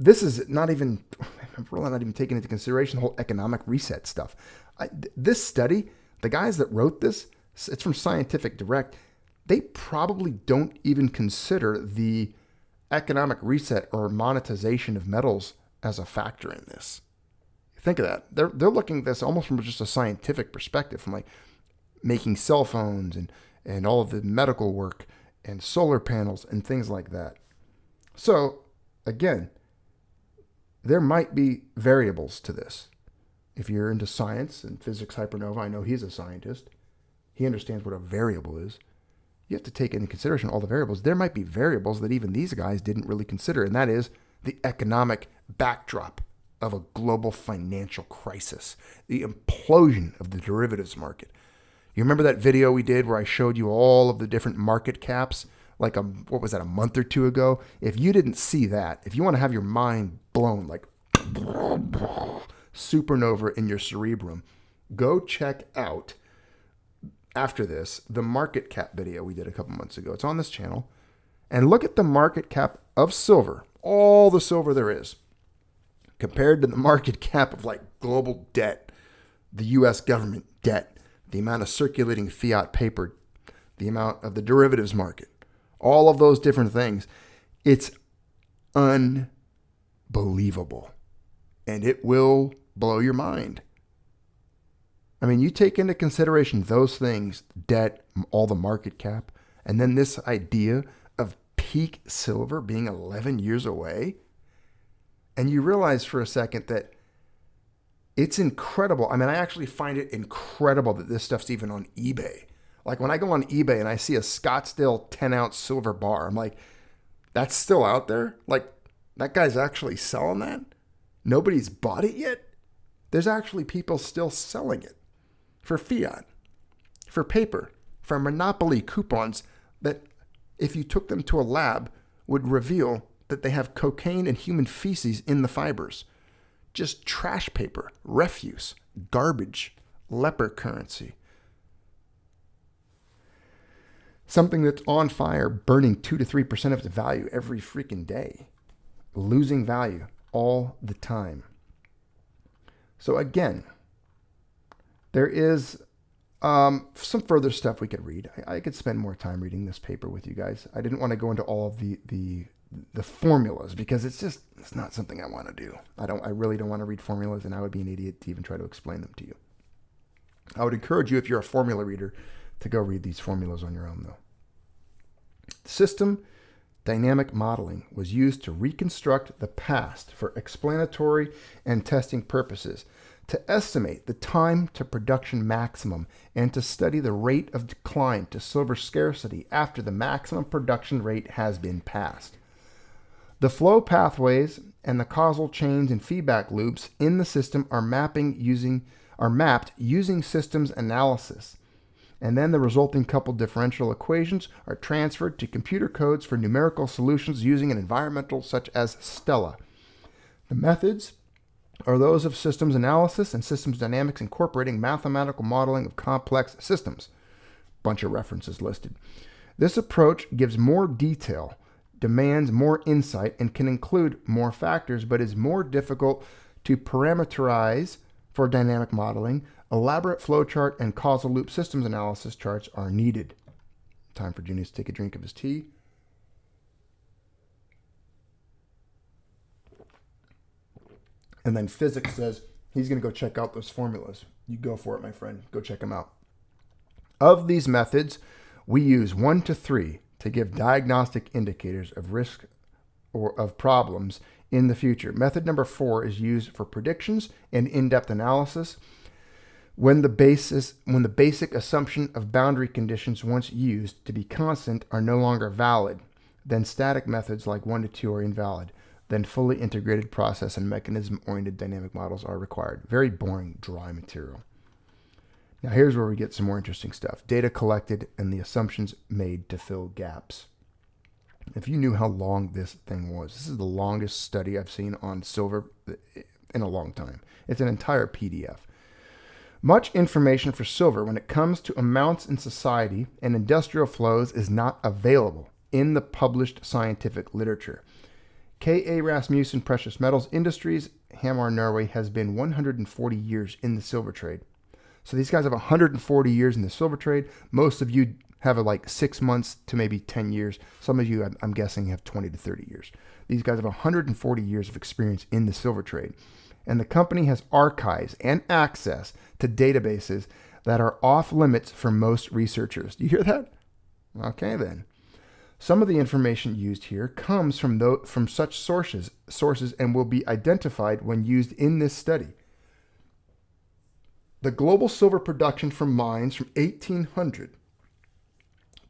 this is not even, I'm really not even taking into consideration the whole economic reset stuff. This study, the guys that wrote this, it's from Scientific Direct. They probably don't even consider the economic reset or monetization of metals as a factor in this. Think of that. They're looking at this almost from just a scientific perspective, from like making cell phones and all of the medical work and solar panels and things like that. So again, there might be variables to this. If you're into science and physics, Hypernova, I know he's a scientist. He understands what a variable is. You have to take into consideration all the variables. There might be variables that even these guys didn't really consider, and that is the economic backdrop of a global financial crisis, the implosion of the derivatives market. You remember that video we did where I showed you all of the different market caps, like a month or two ago? If you didn't see that, if you want to have your mind blown, like supernova in your cerebrum, go check out, after this, the market cap video we did a couple months ago. It's on this channel. And look at the market cap of silver, all the silver there is, compared to the market cap of like global debt, the U.S. government debt, the amount of circulating fiat paper, the amount of the derivatives market, all of those different things. It's unbelievable. And it will blow your mind. I mean, you take into consideration those things, debt, all the market cap, and then this idea of peak silver being 11 years away, and you realize for a second that it's incredible. I mean, I actually find it incredible that this stuff's even on eBay. Like when I go on eBay and I see a Scottsdale 10-ounce silver bar, I'm like, that's still out there? Like, that guy's actually selling that? Nobody's bought it yet? There's actually people still selling it for fiat, for paper, for monopoly coupons that, if you took them to a lab, would reveal that they have cocaine and human feces in the fibers. Just trash paper, refuse, garbage, leper currency. Something that's on fire, burning 2 to 3% of its value every freaking day. Losing value all the time. So again, there is some further stuff we could read. I could spend more time reading this paper with you guys. I didn't want to go into all of the formulas because it's not something I want to do. I really don't want to read formulas, and I would be an idiot to even try to explain them to you. I would encourage you, if you're a formula reader, to go read these formulas on your own, though. System dynamic modeling was used to reconstruct the past for explanatory and testing purposes, to estimate the time to production maximum, and to study the rate of decline to silver scarcity after the maximum production rate has been passed. The flow pathways and the causal chains and feedback loops in the system are are mapped using systems analysis. And then the resulting coupled differential equations are transferred to computer codes for numerical solutions using an environmental such as Stella. The methods are those of systems analysis and systems dynamics incorporating mathematical modeling of complex systems. Bunch of references listed. This approach gives more detail, demands more insight, and can include more factors, but is more difficult to parameterize for dynamic modeling. Elaborate flowchart and causal loop systems analysis charts are needed. Time for Junius to take a drink of his tea. And then physics says he's going to go check out those formulas. You go for it, my friend. Go check them out. Of these methods, we use 1 to 3 to give diagnostic indicators of risk or of problems in the future. Method number 4 is used for predictions and in-depth analysis. When the basic assumption of boundary conditions once used to be constant are no longer valid, then static methods like 1 to 2 are invalid. Then fully integrated process and mechanism-oriented dynamic models are required. Very boring, dry material. Now here's where we get some more interesting stuff. Data collected and the assumptions made to fill gaps. If you knew how long this thing was, this is the longest study I've seen on silver in a long time. It's an entire PDF. Much information for silver when it comes to amounts in society and industrial flows is not available in the published scientific literature. K.A. Rasmussen Precious Metals Industries, Hamar, Norway, has been 140 years in the silver trade. So these guys have 140 years in the silver trade. Most of you have like 6 months to maybe 10 years. Some of you, I'm guessing, have 20 to 30 years. These guys have 140 years of experience in the silver trade. And the company has archives and access to databases that are off limits for most researchers. Do you hear that? Okay, then. Some of the information used here comes from such sources and will be identified when used in this study. The global silver production from mines from 1800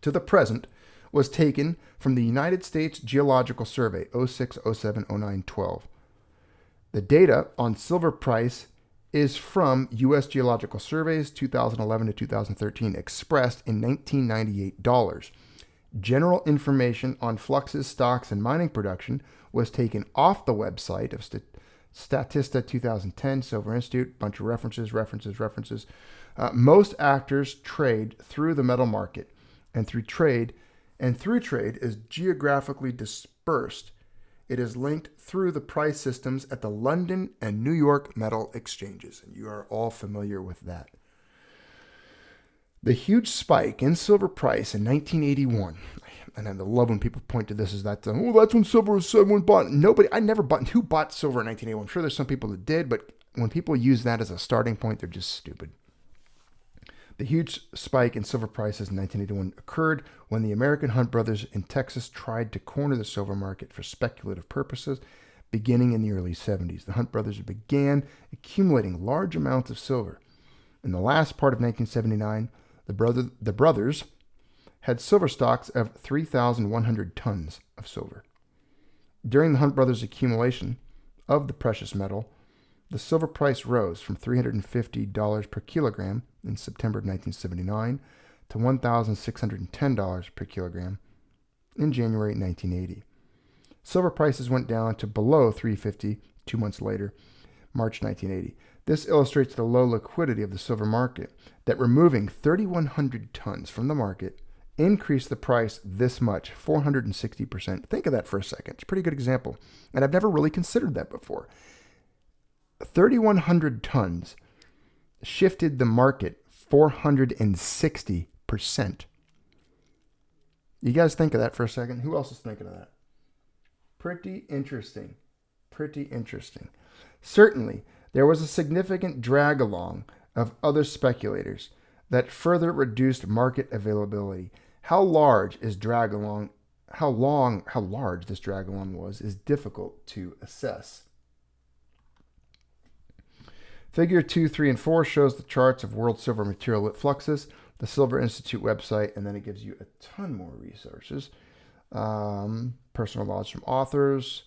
to the present was taken from the United States Geological Survey 06, 07, 09, 12. The data on silver price is from U.S. Geological Surveys 2011 to 2013, expressed in 1998 dollars. General information on fluxes, stocks, and mining production was taken off the website of Statista 2010, Silver Institute, bunch of references. Most actors trade through the metal market, and through trade is geographically dispersed. It is linked through the price systems at the London and New York metal exchanges, and you are all familiar with that. The huge spike in silver price in 1981, and I love when people point to this as that, that's when silver was someone bought. I never bought. Who bought silver in 1981? I'm sure there's some people that did, but when people use that as a starting point, they're just stupid. The huge spike in silver prices in 1981 occurred when the American Hunt brothers in Texas tried to corner the silver market for speculative purposes, beginning in the early 70s. The Hunt brothers began accumulating large amounts of silver. In the last part of 1979, the brothers had silver stocks of 3,100 tons of silver. During the Hunt brothers' accumulation of the precious metal, the silver price rose from $350 per kilogram in September of 1979 to $1,610 per kilogram in January 1980. Silver prices went down to below $350 2 months later, March 1980. This illustrates the low liquidity of the silver market, that removing 3,100 tons from the market increased the price this much, 460%. Think of that for a second. It's a pretty good example. And I've never really considered that before. 3,100 tons shifted the market 460%. You guys think of that for a second? Who else is thinking of that? Pretty interesting. Certainly, there was a significant drag along of other speculators that further reduced market availability. How large this drag along was is difficult to assess. Figure 2, 3, and 4 shows the charts of world silver material fluxes, the Silver Institute website, and then it gives you a ton more resources. Personal knowledge from authors.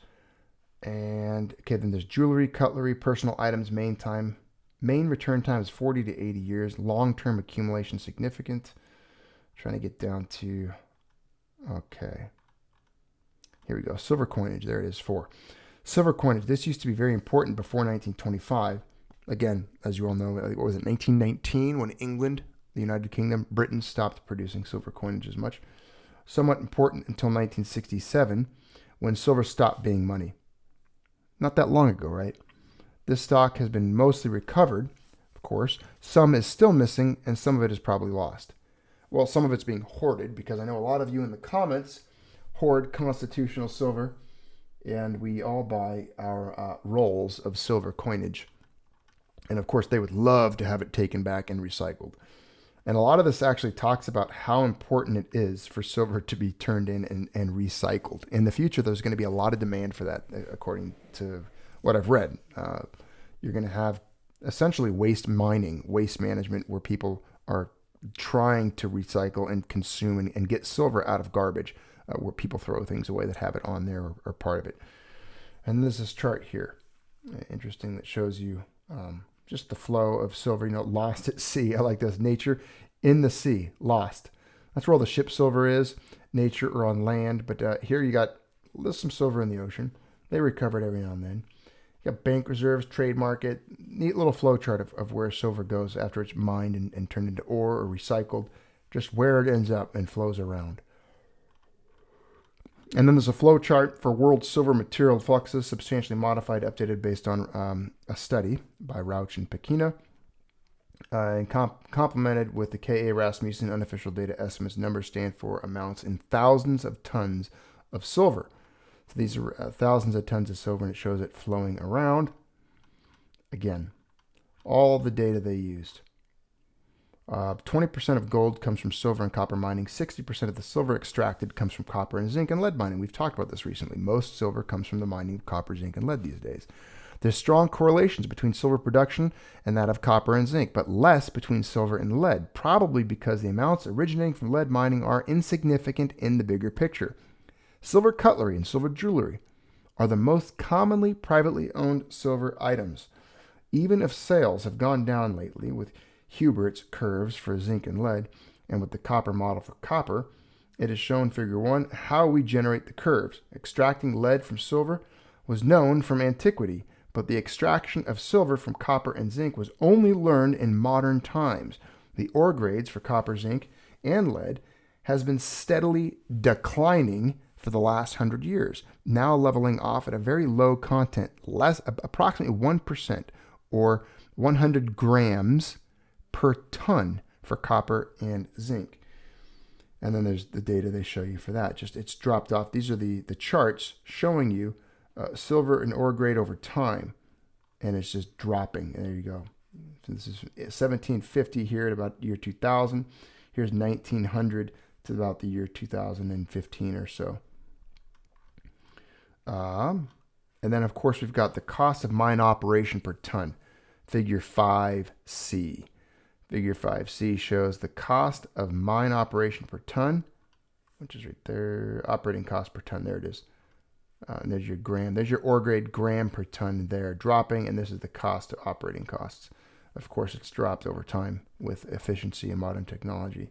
And okay, then there's jewelry, cutlery, personal items, maritime Main return time is 40 to 80 years. Long-term accumulation significant. Trying to get down to, okay. Here we go. Silver coinage. There it is, 4. Silver coinage. This used to be very important before 1925. Again, as you all know, what was it, 1919 when England, the United Kingdom, Britain stopped producing silver coinage as much. Somewhat important until 1967 when silver stopped being money. Not that long ago, right? This stock has been mostly recovered, of course. Some is still missing, and some of it is probably lost. Well, some of it's being hoarded, because I know a lot of you in the comments hoard constitutional silver, and we all buy our rolls of silver coinage. And of course, they would love to have it taken back and recycled. And a lot of this actually talks about how important it is for silver to be turned in and recycled. In the future, there's going to be a lot of demand for that, according to what I've read. You're going to have essentially waste mining, waste management, where people are trying to recycle and consume and get silver out of garbage, where people throw things away that have it on there or part of it. And there's this chart here, interesting, that shows you just the flow of silver, lost at sea. I like this. Nature in the sea, lost. That's where all the ship silver is, nature or on land. But here you got some silver in the ocean. They recover it every now and then. You got bank reserves, trade market, neat little flow chart of where silver goes after it's mined and turned into ore or recycled, just where it ends up and flows around. And then there's a flow chart for world silver material fluxes, substantially modified, updated based on a study by Rauch and Pekina, and complemented with the K.A. Rasmussen unofficial data estimates. Numbers stand for amounts in thousands of tons of silver. So these are thousands of tons of silver, and it shows it flowing around. Again, all the data they used. 20% of gold comes from silver and copper mining. 60% of the silver extracted comes from copper and zinc and lead mining. We've talked about this recently. Most silver comes from the mining of copper, zinc, and lead these days. There's strong correlations between silver production and that of copper and zinc, but less between silver and lead, probably because the amounts originating from lead mining are insignificant in the bigger picture. Silver cutlery and silver jewelry are the most commonly privately owned silver items. Even if sales have gone down lately with Hubert's curves for zinc and lead, and with the copper model for copper, it is shown figure 1 how we generate the curves. Extracting lead from silver was known from antiquity, but the extraction of silver from copper and zinc was only learned in modern times. The ore grades for copper, zinc, and lead has been steadily declining for the last 100 years, now leveling off at a very low content, approximately 1%, or 100 grams per ton for copper and zinc. And then there's the data they show you for that. Just it's dropped off. These are the charts showing you silver and ore grade over time, and it's just dropping. And there you go. So this is 1750 here at about year 2000. Here's 1900 to about the year 2015 or so. And then, of course, we've got the cost of mine operation per ton, figure 5C. Figure 5C shows the cost of mine operation per ton, which is right there, operating cost per ton. There it is. And there's your gram. There's your ore grade gram per ton there, dropping, and this is the cost of operating costs. Of course, it's dropped over time with efficiency and modern technology.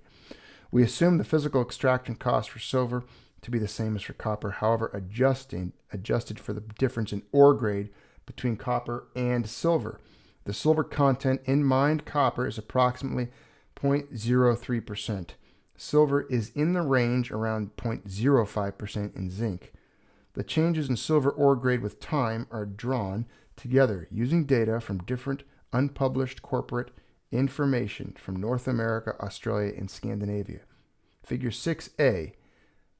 We assume the physical extraction cost for silver to be the same as for copper, however, adjusted for the difference in ore grade between copper and silver. The silver content in mined copper is approximately 0.03%. Silver is in the range around 0.05% in zinc. The changes in silver ore grade with time are drawn together using data from different unpublished corporate information from North America, Australia, and Scandinavia. Figure 6A,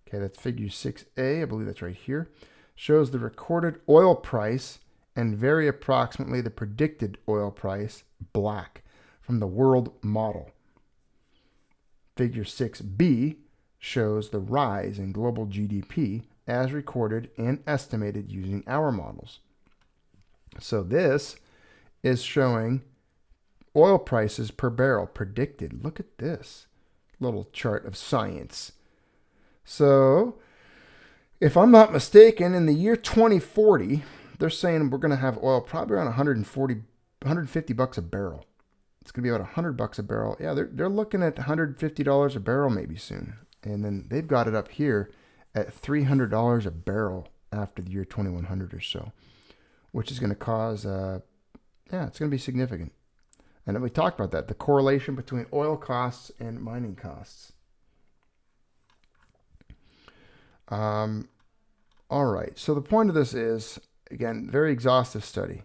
okay, that's figure 6A, I believe that's right here, shows the recorded oil price and very approximately the predicted oil price, black, from the world model. Figure 6B shows the rise in global GDP as recorded and estimated using our models. So this is showing oil prices per barrel predicted. Look at this little chart of science. So if I'm not mistaken, in the year 2040, they're saying we're going to have oil probably around 140 $150 a barrel. It's going to be about $100 a barrel. Yeah, they're looking at $150 a barrel maybe soon. And then they've got it up here at $300 a barrel after the year 2100 or so, which is going to cause, it's going to be significant. And we talked about that, the correlation between oil costs and mining costs. All right, so the point of this is, again, very exhaustive study,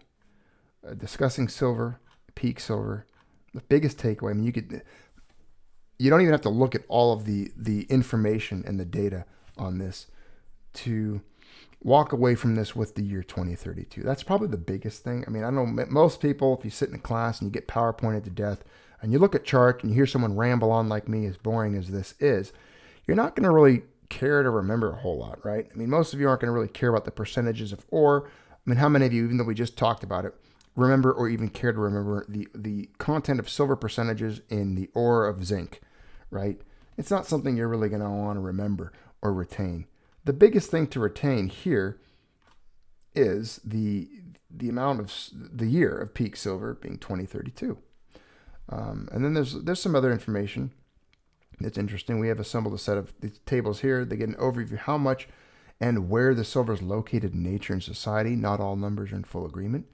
discussing silver, peak silver. The biggest takeaway, I mean, you don't even have to look at all of the information and the data on this to walk away from this with the year 2032. That's probably the biggest thing. I mean, I know most people, if you sit in a class and you get PowerPointed to death and you look at chart and you hear someone ramble on like me, as boring as this is, you're not going to really care to remember a whole lot, right? I mean, most of you aren't going to really care about the percentages of ore. I mean, how many of you, even though we just talked about it, remember or even care to remember the content of silver percentages in the ore of zinc, right? It's not something you're really going to want to remember or retain. The biggest thing to retain here is the amount of the year of peak silver being 2032. And then there's some other information that's interesting. We have assembled a set of these tables here. They get an overview of how much and where the silver is located in nature and society. Not all numbers are in full agreement.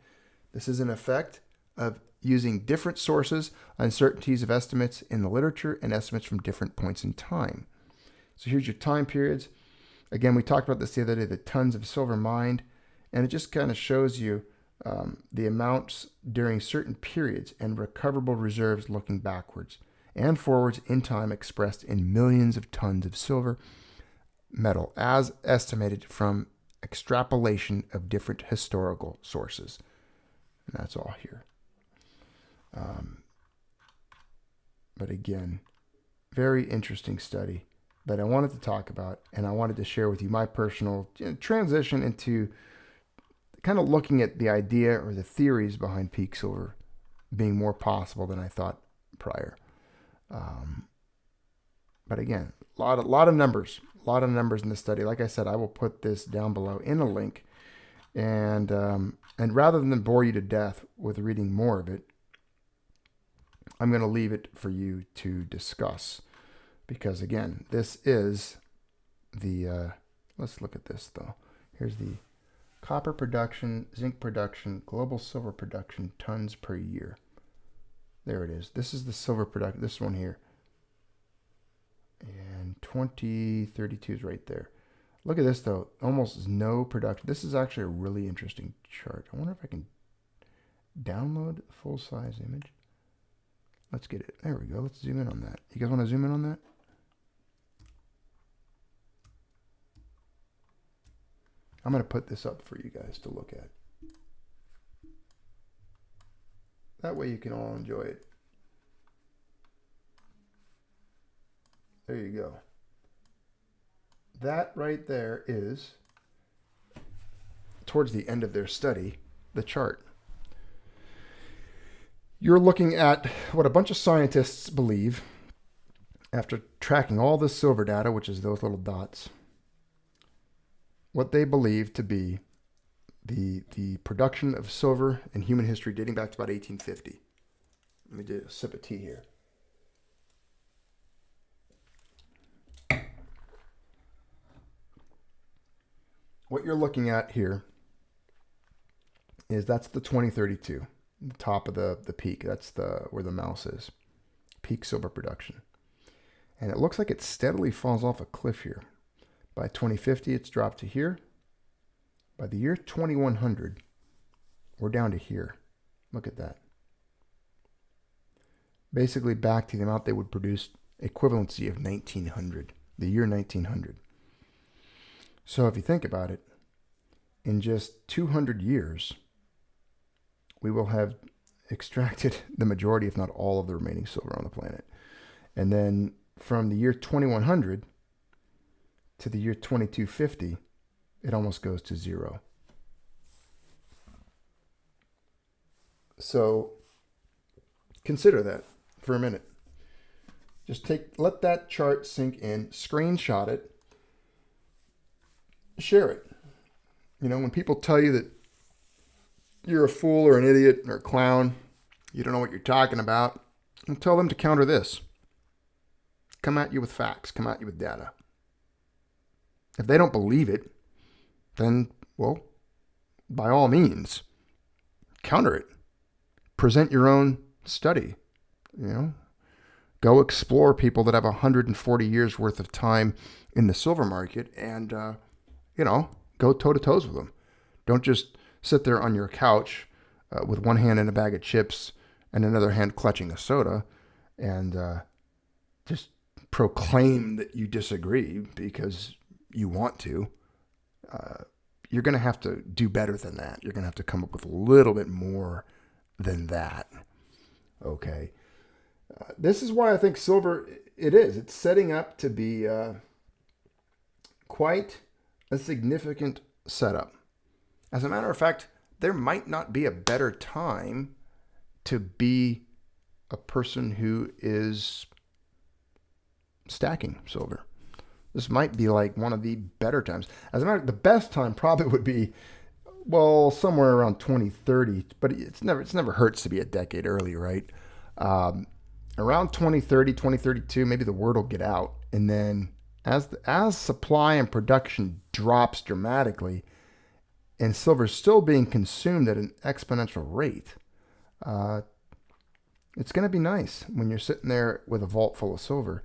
This is an effect of using different sources, uncertainties of estimates in the literature, and estimates from different points in time. So here's your time periods. Again, we talked about this the other day, the tons of silver mined, and it just kind of shows you the amounts during certain periods and recoverable reserves looking backwards and forwards in time, expressed in millions of tons of silver metal as estimated from extrapolation of different historical sources. And that's all here. But again, very interesting study that I wanted to talk about, and I wanted to share with you my personal transition into kind of looking at the idea or the theories behind peak silver being more possible than I thought prior. But again, a lot of numbers in the study. Like I said, I will put this down below in a link, and rather than bore you to death with reading more of it, I'm going to leave it for you to discuss. Because again, this is the, let's look at this though. Here's the copper production, zinc production, global silver production, tons per year. There it is. This is the silver production, this one here. And 2032 is right there. Look at this though, almost no production. This is actually a really interesting chart. I wonder if I can download a full-size image. Let's get it. There we go. Let's zoom in on that. You guys want to zoom in on that? I'm going to put this up for you guys to look at. That way you can all enjoy it. There you go. That right there is, towards the end of their study, the chart. You're looking at what a bunch of scientists believe after tracking all this silver data, which is those little dots, what they believe to be the production of silver in human history dating back to about 1850. Let me do a sip of tea here. What you're looking at here is that's the 2032, the top of the peak. That's where the mouse is. Peak silver production. And it looks like it steadily falls off a cliff here. By 2050, it's dropped to here. By the year 2100, we're down to here. Look at that. Basically back to the amount they would produce, equivalency of 1900, the year 1900. So if you think about it, in just 200 years, we will have extracted the majority, if not all, of the remaining silver on the planet. And then from the year 2100 to the year 2250, it almost goes to zero. So consider that for a minute. Just let that chart sink in, screenshot it, share it. You know, when people tell you that you're a fool or an idiot or a clown, you don't know what you're talking about, and tell them to counter this. Come at you with facts, come at you with data. If they don't believe it, then, well, by all means, counter it. Present your own study. Go explore people that have 140 years worth of time in the silver market and, go toe-to-toes with them. Don't just sit there on your couch with one hand in a bag of chips and another hand clutching a soda and just proclaim that you disagree because you want to. You're going to have to do better than that. You're going to have to come up with a little bit more than that. Okay. This is why I think silver, it's setting up to be quite a significant setup. As a matter of fact, there might not be a better time to be a person who is stacking silver. This might be like one of the better times. As a matter of fact, the best time probably would be, well, somewhere around 2030, but it's never hurts to be a decade early, right? Around 2030, 2032, maybe the word will get out. And then as supply and production drops dramatically and silver is still being consumed at an exponential rate, it's going to be nice when you're sitting there with a vault full of silver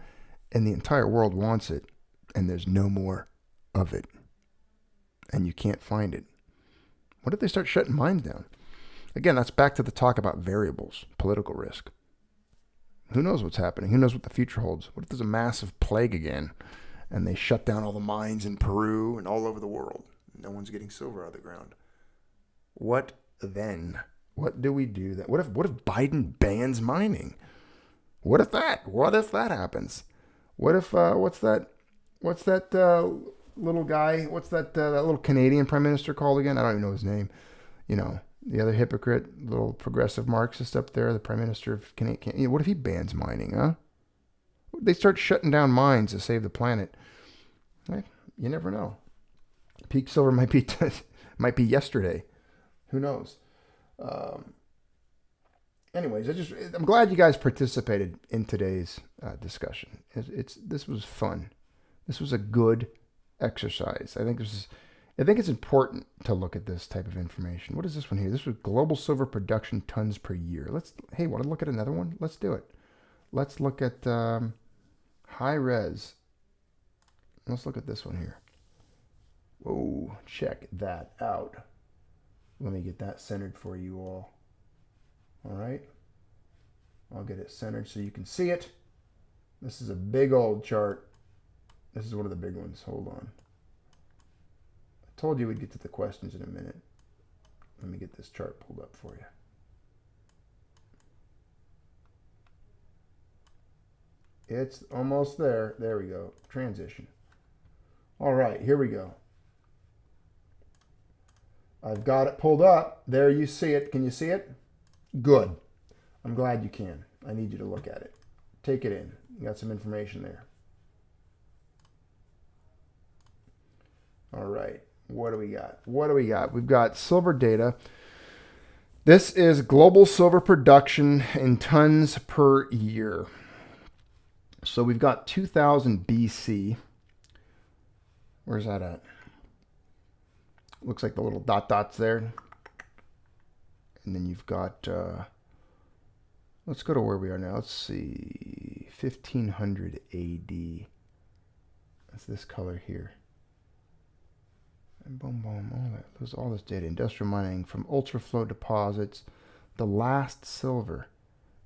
and the entire world wants it and there's no more of it and you can't find it. What if they start shutting mines down? Again, that's back to the talk about variables, political risk. Who knows what's happening? Who knows what the future holds? What if there's a massive plague again and they shut down all the mines in Peru and all over the world? No one's getting silver out of the ground. What then? What do we do then? What if Biden bans mining? What if that happens? What if what's that little guy? What's that little Canadian prime minister called again? I don't even know his name. The other hypocrite, little progressive Marxist up there, the prime minister of Canada. What if he bans mining, huh? They start shutting down mines to save the planet. You never know. Peak silver might be yesterday. Who knows? Anyways, I'm glad you guys participated in today's discussion. This was fun. This was a good exercise. I think it's important to look at this type of information. What is this one here? This was global silver production tons per year. Want to look at another one? Let's do it. Let's look at high res. Let's look at this one here. Whoa, check that out. Let me get that centered for you all. All right. I'll get it centered so you can see it. This is a big old chart. This is one of the big ones. Hold on. I told you we'd get to the questions in a minute. Let me get this chart pulled up for you. It's almost there. There we go. Transition. All right, here we go. I've got it pulled up. There you see it. Can you see it? Good. I'm glad you can. I need you to look at it. Take it in. You got some information there. All right. What do we got? We've got silver data. This is global silver production in tons per year. So we've got 2000 BC. Where's that at? Looks like the little dots there. And then you've got, let's go to where we are now. Let's see, 1500 AD. That's this color here. And boom, boom, all this data. Industrial mining from ultra-flow deposits. The last silver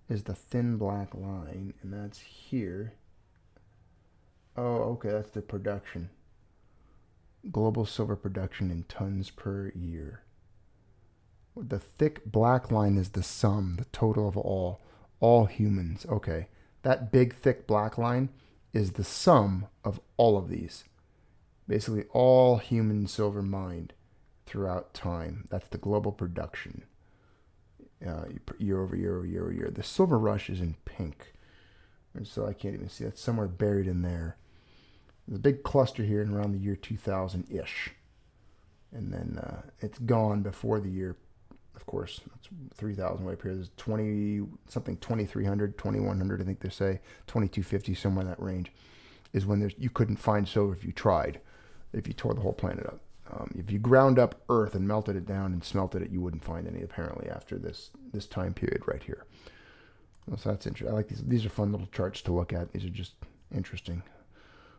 is the thin black line, and that's here. Oh, okay, that's the production. Global silver production in tons per year. The thick black line is the sum, the total of all humans. Okay, that big thick black line is the sum of all of these. Basically all human silver mined throughout time. That's the global production. Year over year over year over year. The silver rush is in pink. And so I can't even see. That's somewhere buried in there. There's a big cluster here in around the year 2000-ish. And then it's gone before the of course, it's 3,000 way up here. There's 20 something, 2,300, 2,100, I think they say, 2,250, somewhere in that range, is when you couldn't find silver if you tried, if you tore the whole planet up. If you ground up Earth and melted it down and smelted it, you wouldn't find any apparently after this time period right here. So that's interesting. I like these. These are fun little charts to look at. These are just interesting.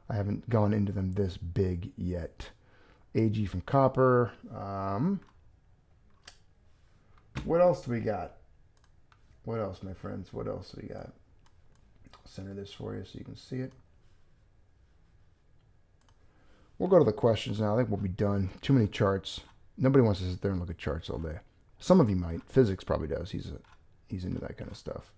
I haven't gone into them this big yet. AG from copper. What else do we got? What else, my friends? What else do we got? I'll center this for you so you can see it. We'll go to the questions now. I think we'll be done. Too many charts. Nobody wants to sit there and look at charts all day. Some of you might. Physics probably does. He's into that kind of stuff.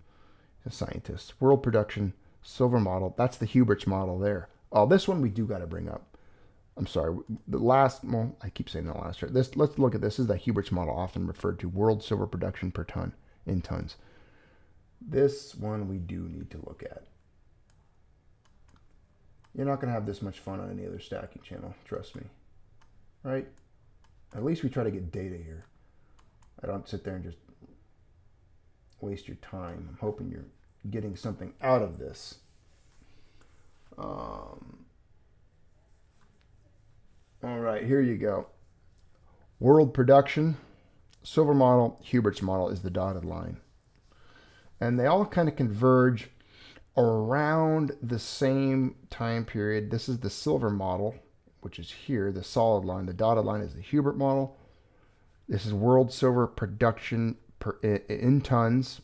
He's a scientist. World production, silver model. That's the Hubert's model there. Oh, this one we do got to bring up. I'm sorry. The last, well, I keep saying the last chart. Let's look at this. This is the Hubert's model, often referred to world silver production per ton in tons. This one we do need to look at. You're not going to have this much fun on any other stacking channel, trust me. Right? At least we try to get data here. I don't sit there and just waste your time. I'm hoping you're getting something out of this. All right, here you go. World production, silver model, Hubert's model is the dotted line. And they all kind of converge around the same time period. This is the silver model, which is here, the solid line. The dotted line is the Hubert model. This is world silver production in tons.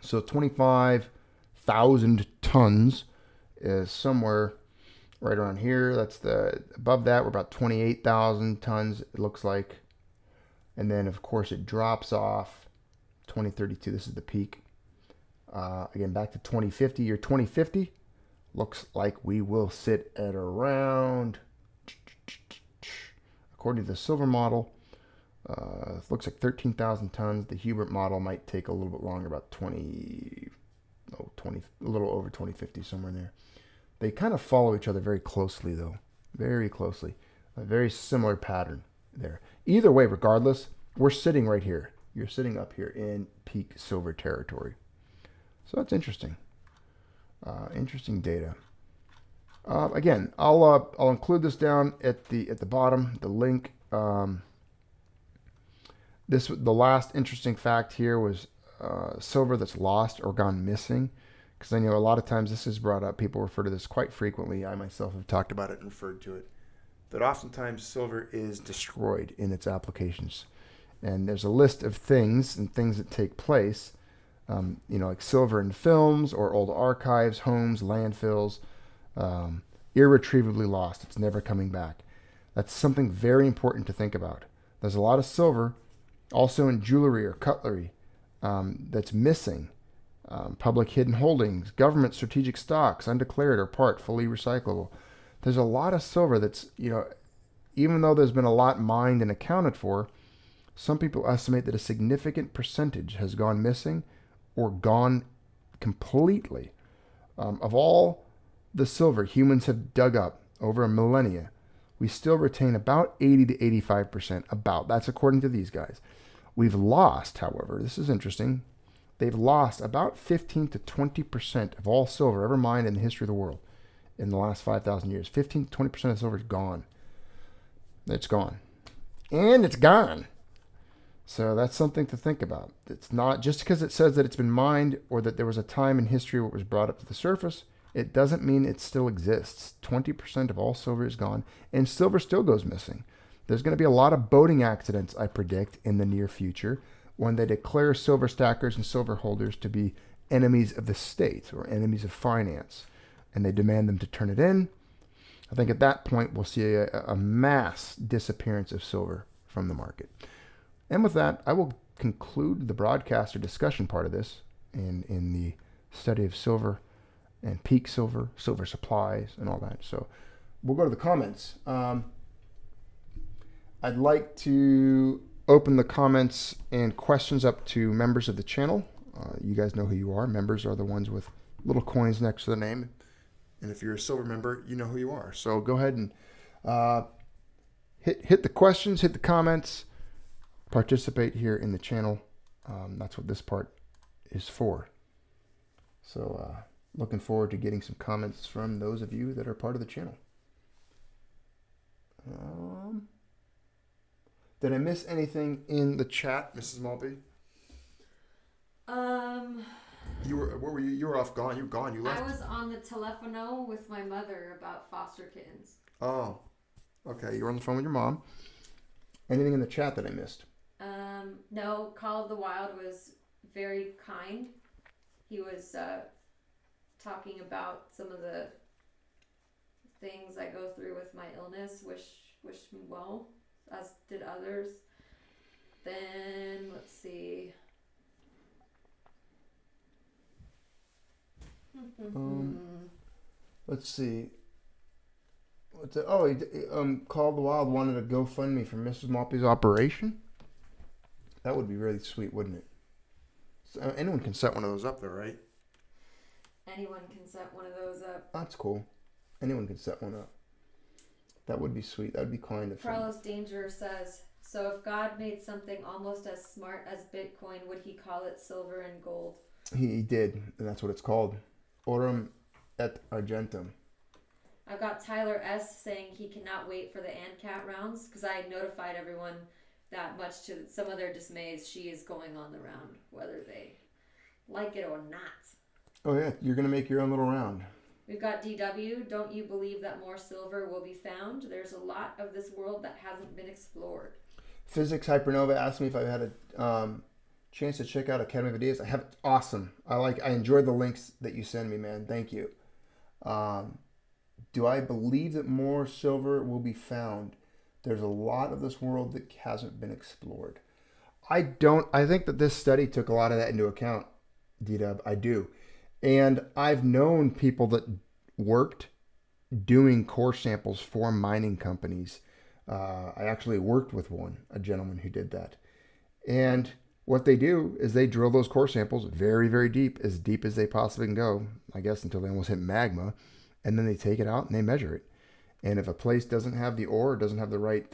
So 25,000 tons is somewhere right around here. That's above that, we're about 28,000 tons, it looks like. And then, of course, it drops off 2032. This is the peak. Again, back to 2050. Year 2050 looks like we will sit at around, according to the silver model, it looks like 13,000 tons. The Hubert model might take a little bit longer, about 20, a little over 2050, somewhere in there. They kind of follow each other very closely, though. Very closely. A very similar pattern there. Either way, regardless, we're sitting right here. You're sitting up here in peak silver territory. So that's interesting. Interesting data. Again, I'll include this down at the bottom, the link. The last interesting fact here was silver that's lost or gone missing. Because I know a lot of times this is brought up. People refer to this quite frequently. I myself have talked about it and referred to it. That oftentimes silver is destroyed in its applications. And there's a list of things and things that take place. Like silver in films or old archives, homes, landfills, irretrievably lost. It's never coming back. That's something very important to think about. There's a lot of silver also in jewelry or cutlery that's missing. Public hidden holdings, government strategic stocks, undeclared or part, fully recyclable. There's a lot of silver that's, even though there's been a lot mined and accounted for, some people estimate that a significant percentage has gone missing or gone completely. Of all the silver humans have dug up over a millennia, we still retain about 80 to 85%. That's according to these guys. We've lost, however, this is interesting, they've lost about 15 to 20% of all silver ever mined in the history of the world in the last 5,000 years. 15 to 20% of silver is gone. It's gone. And it's gone. So that's something to think about. It's not just because it says that it's been mined or that there was a time in history where it was brought up to the surface, it doesn't mean it still exists. 20% of all silver is gone, and silver still goes missing. There's going to be a lot of boating accidents, I predict, in the near future when they declare silver stackers and silver holders to be enemies of the state or enemies of finance, and they demand them to turn it in. I think at that point we'll see a mass disappearance of silver from the market. And with that, I will conclude the broadcast or discussion part of this in the study of silver and peak silver, silver supplies, and all that. So we'll go to the comments. I'd like to open the comments and questions up to members of the channel. You guys know who you are. Members are the ones with little coins next to the name. And if you're a silver member, you know who you are. So go ahead and hit the questions, hit the comments. participate here in the channel. That's what this part is for. So looking forward to getting some comments from those of you that are part of the channel. Did I miss anything in the chat, Mrs. Maltby? You were, where were you? You were off gone. You were gone. You left. I was on the telefono with my mother about foster kittens. Oh, okay. You were on the phone with your mom. Anything in the chat that I missed? No, Call of the Wild was very kind. He was talking about some of the things I go through with my illness. Wished me well, as did others. Then let's see. Let's see. Called the Wild wanted a GoFundMe for Mrs. Maltby's operation. That would be really sweet, wouldn't it? So, anyone can set one of those up, though, right? Anyone can set one of those up. That's cool. Anyone can set one up. That would be sweet. That would be kind of fun. Carlos Danger says, so if God made something almost as smart as Bitcoin, would he call it silver and gold? He did, and that's what it's called. Aurum et argentum. I've got Tyler S. saying he cannot wait for the ANCAT rounds because I notified everyone that much to some of their dismays. She is going on the round, whether they like it or not. Oh, yeah. You're going to make your own little round. We've got DW. Don't you believe that more silver will be found? There's a lot of this world that hasn't been explored. Physics Hypernova asked me if I had a chance to check out Academy of Ideas. I have. Awesome. I enjoyed the links that you send me, man. Thank you. Do I believe that more silver will be found? There's a lot of this world that hasn't been explored. I don't. I think that this study took a lot of that into account, D-Dub. I do. And I've known people that worked doing core samples for mining companies. I actually worked with a gentleman who did that. And what they do is they drill those core samples very, very deep as they possibly can go, I guess until they almost hit magma. And then they take it out and they measure it. And if a place doesn't have the ore, doesn't have the right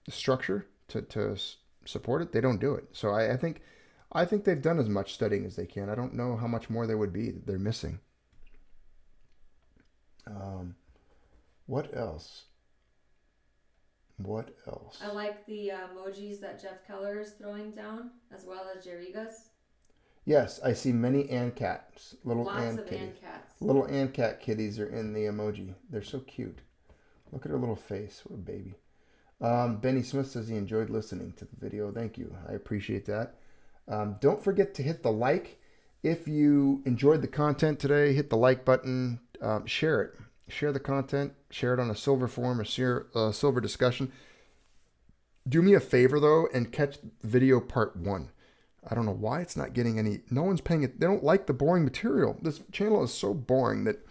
structure to support it, they don't do it. So I think they've done as much studying as they can. I don't know how much more there would be that they're missing. What else? I like the emojis that Jeff Keller is throwing down, as well as Jeriga's. Yes, I see many ANCATs. Lots of ANCATs. Little ANCAT kitties are in the emoji. They're so cute. Look at her little face. What a baby. Benny Smith says he enjoyed listening to the video. Thank you. I appreciate that. Don't forget to hit the like. If you enjoyed the content today, hit the like button. Share it. Share the content. Share it on a silver forum or silver discussion. Do me a favor, though, and catch video part 1. I don't know why it's not getting any. No one's paying it. They don't like the boring material. This channel is so boring that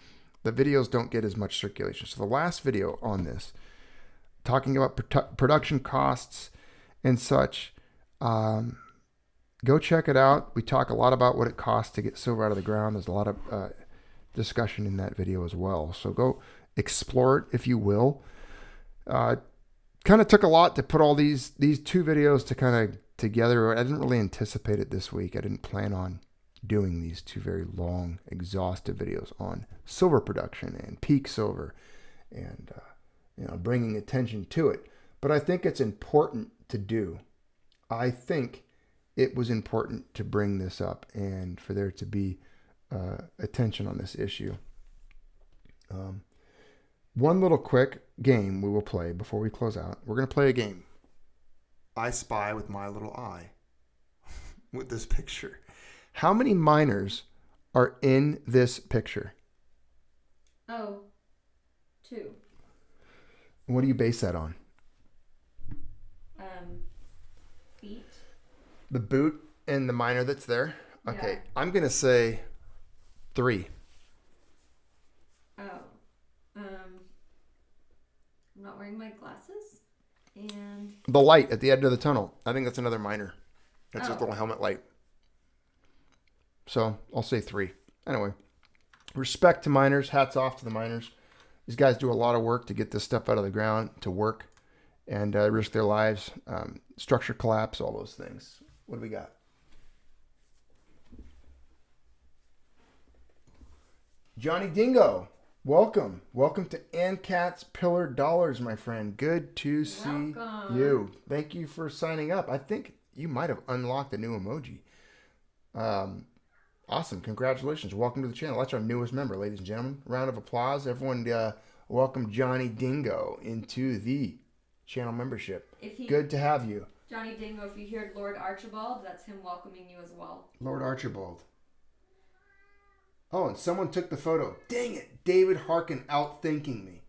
the videos don't get as much circulation. So the last video on this, talking about production costs and such, go check it out. We talk a lot about what it costs to get silver out of the ground. There's a lot of discussion in that video as well. So go explore it, if you will. Kind of took a lot to put all these 2 videos to kind of together. I didn't really anticipate it this week. I didn't plan on doing these 2 very long, exhaustive videos on silver production and peak silver and bringing attention to it. But I think it's important to do. I think it was important to bring this up and for there to be attention on this issue. One little quick game we will play before we close out. We're going to play a game. I spy with my little eye with this picture. How many miners are in this picture? 2. What do you base that on? Feet. The boot and the miner that's there? Okay, Yeah. I'm going to say 3. I'm not wearing my glasses. And The light at the end of the tunnel. I think that's another miner. That's his little helmet light. So I'll say 3. Anyway, respect to miners. Hats off to the miners. These guys do a lot of work to get this stuff out of the ground to work. and risk their lives, structure collapse, all those things. What do we got? Johnny Dingo, welcome. Welcome to ANCAT's Pillar Dollars, my friend. Good to see you. Thank you for signing up. I think you might have unlocked a new emoji. Awesome. Congratulations. Welcome to the channel. That's our newest member, ladies and gentlemen. Round of applause. Everyone, welcome Johnny Dingo into the channel membership. Good to have you. Johnny Dingo, if you hear Lord Archibald, that's him welcoming you as well. Lord Archibald. Oh, and someone took the photo. Dang it. David Harkin outthinking me.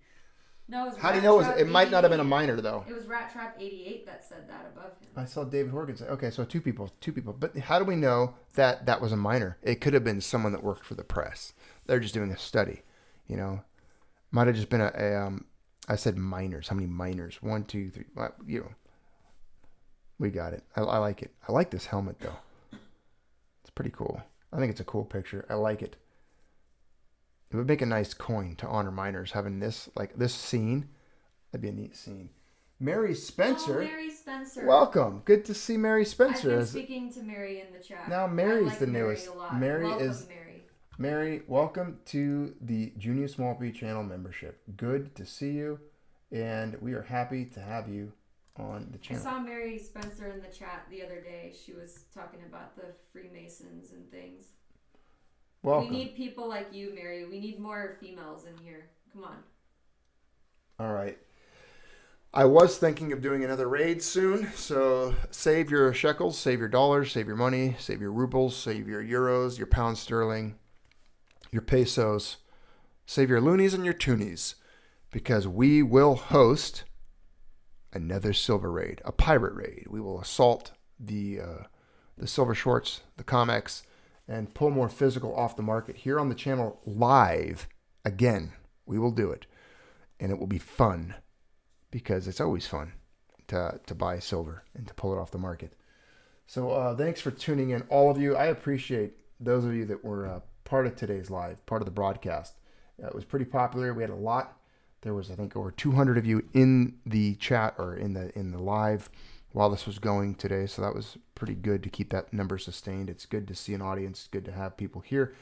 No, it was How do you know it might not have been a minor, though? It was Rat Trap 88 that said that above him. I saw David Horgan say, okay, so two people. But how do we know that that was a minor? It could have been someone that worked for the press. They're just doing a study, you know. Might have just been I said minors. How many minors? 1, 2, 3. You know, we got it. I like it. I like this helmet, though. It's pretty cool. I think it's a cool picture. I like it. It would make a nice coin to honor minors, having this, like this scene. That'd be a neat scene. Mary Spencer. Oh, Mary Spencer. Welcome. Good to see Mary Spencer. I've been speaking to Mary in the chat. Now Mary's like the Mary newest. a lot. Mary Welcome, is Mary. Mary, welcome to the Junius Maltby channel membership. Good to see you, and we are happy to have you on the channel. I saw Mary Spencer in the chat the other day. She was talking about the Freemasons and things. Welcome. We need people like you, Mary. We need more females in here. Come on. All right. I was thinking of doing another raid soon, so save your shekels, save your dollars, save your money, save your rubles, save your euros, your pound sterling, your pesos, save your loonies and your toonies, because we will host another silver raid, a pirate raid. We will assault the silver shorts, the COMEX, and pull more physical off the market here on the channel live again. We will do it, and it will be fun, because it's always fun to buy silver and to pull it off the market. So thanks for tuning in, all of you. I appreciate those of you that were part of today's live, part of the broadcast. It was pretty popular. We had a lot. There was, I think, over 200 of you in the chat or in the live while this was going today. So that was pretty good to keep that number sustained. It's good to see an audience. It's good to have people here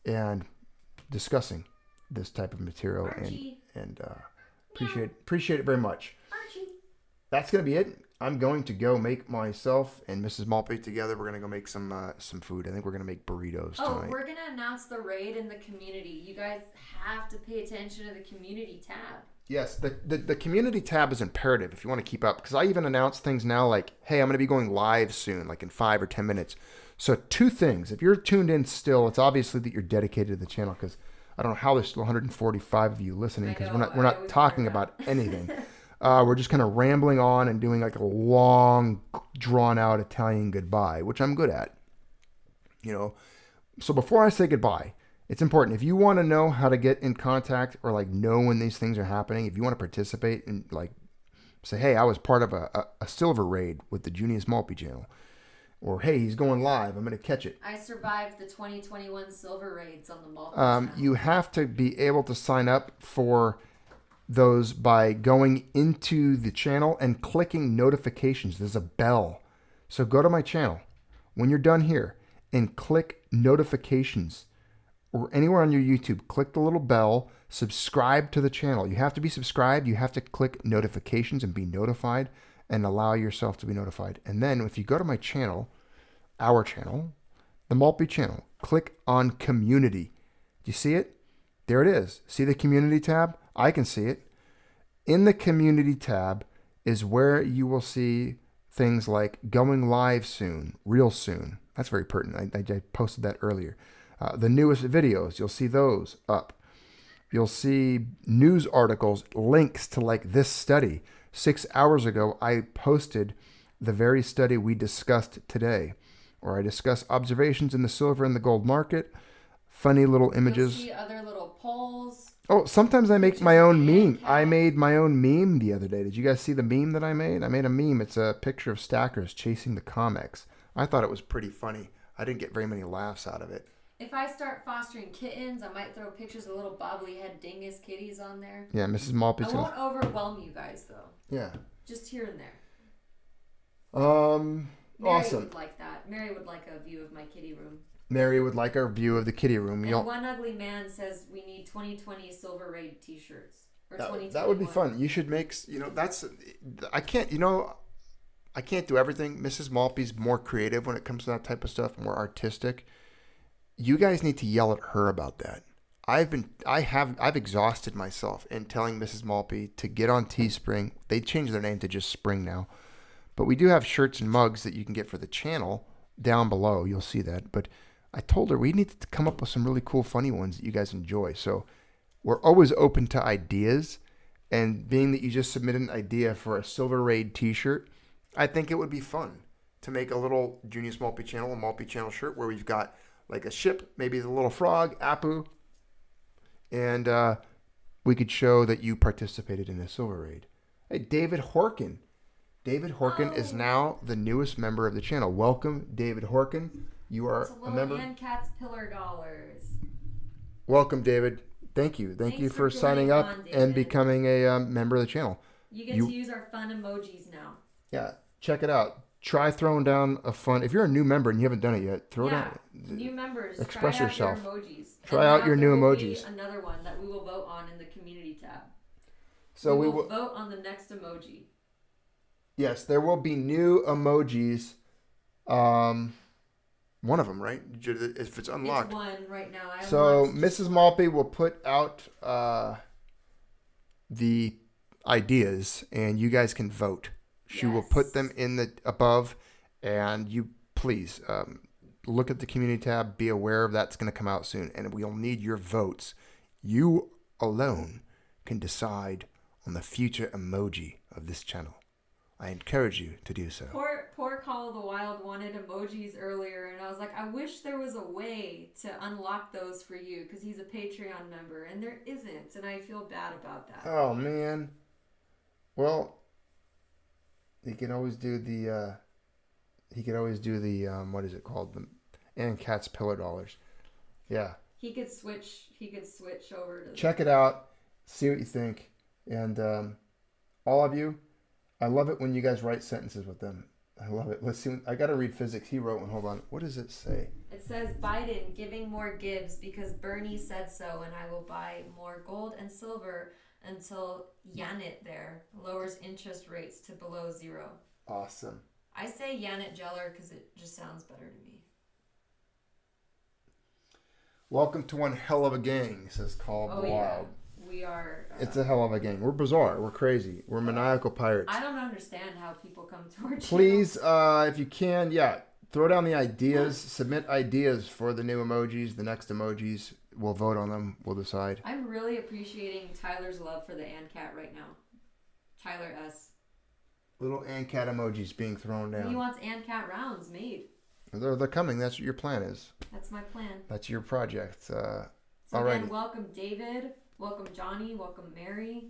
and discussing this type of material. Archie. and appreciate it very much. Archie. That's going to be it. I'm going to go make myself and Mrs. Maltby together. We're going to go make some food. I think we're going to make burritos tonight. Oh, we're going to announce the raid in the community. You guys have to pay attention to the community tab. Yes, the community tab is imperative if you want to keep up, because I even announce things now like, hey, I'm going to be going live soon, like in 5 or 10 minutes. So 2 things. If you're tuned in still, it's obviously that you're dedicated to the channel, because I don't know how there's still 145 of you listening, because we're not talking about anything. We're just kind of rambling on and doing like a long, drawn-out Italian goodbye, which I'm good at. You know, so before I say goodbye, it's important. If you want to know how to get in contact or like know when these things are happening, if you want to participate and like say, hey, I was part of a silver raid with the Junius Maltby channel, or hey, he's going live, I'm going to catch it. I survived the 2021 silver raids on the Maltby channel. You have to be able to sign up for those by going into the channel and clicking notifications. There's a bell. So go to my channel when you're done here and click notifications, or anywhere on your YouTube, click the little bell, subscribe to the channel. You have to be subscribed. You have to click notifications and be notified and allow yourself to be notified. And then if you go to my channel, our channel, the Maltby channel, click on community. Do you see it? There it is. See the community tab? I can see it. In the community tab is where you will see things like going live soon, real soon. That's very pertinent. I posted that earlier. The newest videos, you'll see those up. You'll see news articles, links to like this study. 6 hours ago, I posted the very study we discussed today, where I discuss observations in the silver and the gold market, funny little images. You'll see other little polls. Oh, sometimes I make my own meme. I made my own meme the other day. Did you guys see the meme that I made? I made a meme. It's a picture of stackers chasing the COMEX. I thought it was pretty funny. I didn't get very many laughs out of it. If I start fostering kittens, I might throw pictures of little bobbly head dingus kitties on there. Yeah, Mrs. Maltby. I won't overwhelm you guys, though. Yeah. just here and there. Mary Awesome. Would like that. Mary would like a view of my kitty room. Mary would like our view of the kitty room. And one ugly man says we need 2020 Silver Raid t-shirts. Or that would be fun. You should make, I can't do everything. Mrs. Maltby's more creative when it comes to that type of stuff, more artistic. You guys need to yell at her about that. I've exhausted myself in telling Mrs. Maltby to get on Teespring. They changed their name to just Spring now. But we do have shirts and mugs that you can get for the channel down below. You'll see that. But I told her we need to come up with some really cool, funny ones that you guys enjoy. So we're always open to ideas. And being that you just submitted an idea for a Silver Raid t-shirt, I think it would be fun to make a little Junius Maltby channel, a Maltby channel shirt where we've got like a ship, maybe the little frog, Apu. And we could show that you participated in a Silver Raid. Hey, David Horkin. David Horkin is now the newest member of the channel. Welcome, David Horkin. You are a member. And Cat's Pillar Dollars. Welcome, David. Thank you. Thank you for signing up and becoming a member of the channel. You get to use our fun emojis now. Yeah, check it out. Try throwing down a fun. If you're a new member and you haven't done it yet, throw down. New members. Express yourself. Your emojis. Try out your new emojis. Another one that we will vote on in the community tab. So we will vote on the next emoji. Yes, there will be new emojis. One of them, right? If it's unlocked. It's one right now. So Mrs. Maltby will put out the ideas, and you guys can vote. She will put them in the above, and you please look at the community tab. Be aware of that's going to come out soon, and we'll need your votes. You alone can decide on the future emoji of this channel. I encourage you to do so. Poor Call of the Wild wanted emojis earlier, and I was like, I wish there was a way to unlock those for you, because he's a Patreon member, and there isn't, and I feel bad about that. Oh, man. Well, he can always do the, what is it called? The and Cat's Pillar Dollars. Yeah. He could switch over to... Check it out. See what you think. And all of you, I love it when you guys write sentences with them. I love it. Let's see. I got to read physics. He wrote one. Hold on. What does it say? It says Biden giving more gives because Bernie said so, and I will buy more gold and silver until Janet there lowers interest rates to below 0. Awesome. I say Janet Jeller because it just sounds better to me. Welcome to one hell of a gang, says Call of the Wild. We are... it's a hell of a gang. We're bizarre. We're crazy. We're maniacal pirates. I don't understand how people come to our channel. Please, if you can, throw down the ideas. Submit ideas for the new emojis, the next emojis. We'll vote on them. We'll decide. I'm really appreciating Tyler's love for the ANCAT right now. Tyler S. Little ANCAT emojis being thrown down. He wants ANCAT rounds made. They're coming. That's what your plan is. That's my plan. That's your project. So again, welcome David. Welcome Johnny. Welcome Mary.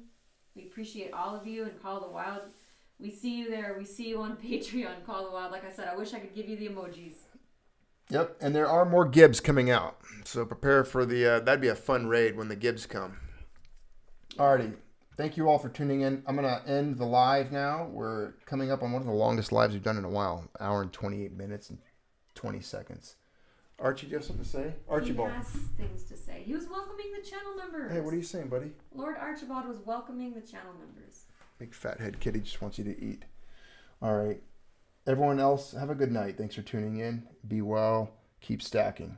We appreciate all of you and Call the Wild. We see you there. We see you on Patreon, Call the Wild. Like I said, I wish I could give you the emojis. Yep, and there are more Gibbs coming out. So prepare for the, that'd be a fun raid when the Gibbs come. Alrighty. Thank you all for tuning in. I'm going to end the live now. We're coming up on one of the longest lives we've done in a while. An hour and 28 minutes and 20 seconds. Archie, do you have something to say? Archibald. He has things to say. He was welcoming the channel members. Hey, what are you saying, buddy? Lord Archibald was welcoming the channel members. Big fathead kitty just wants you to eat. All right. Everyone else, have a good night. Thanks for tuning in. Be well. Keep stacking.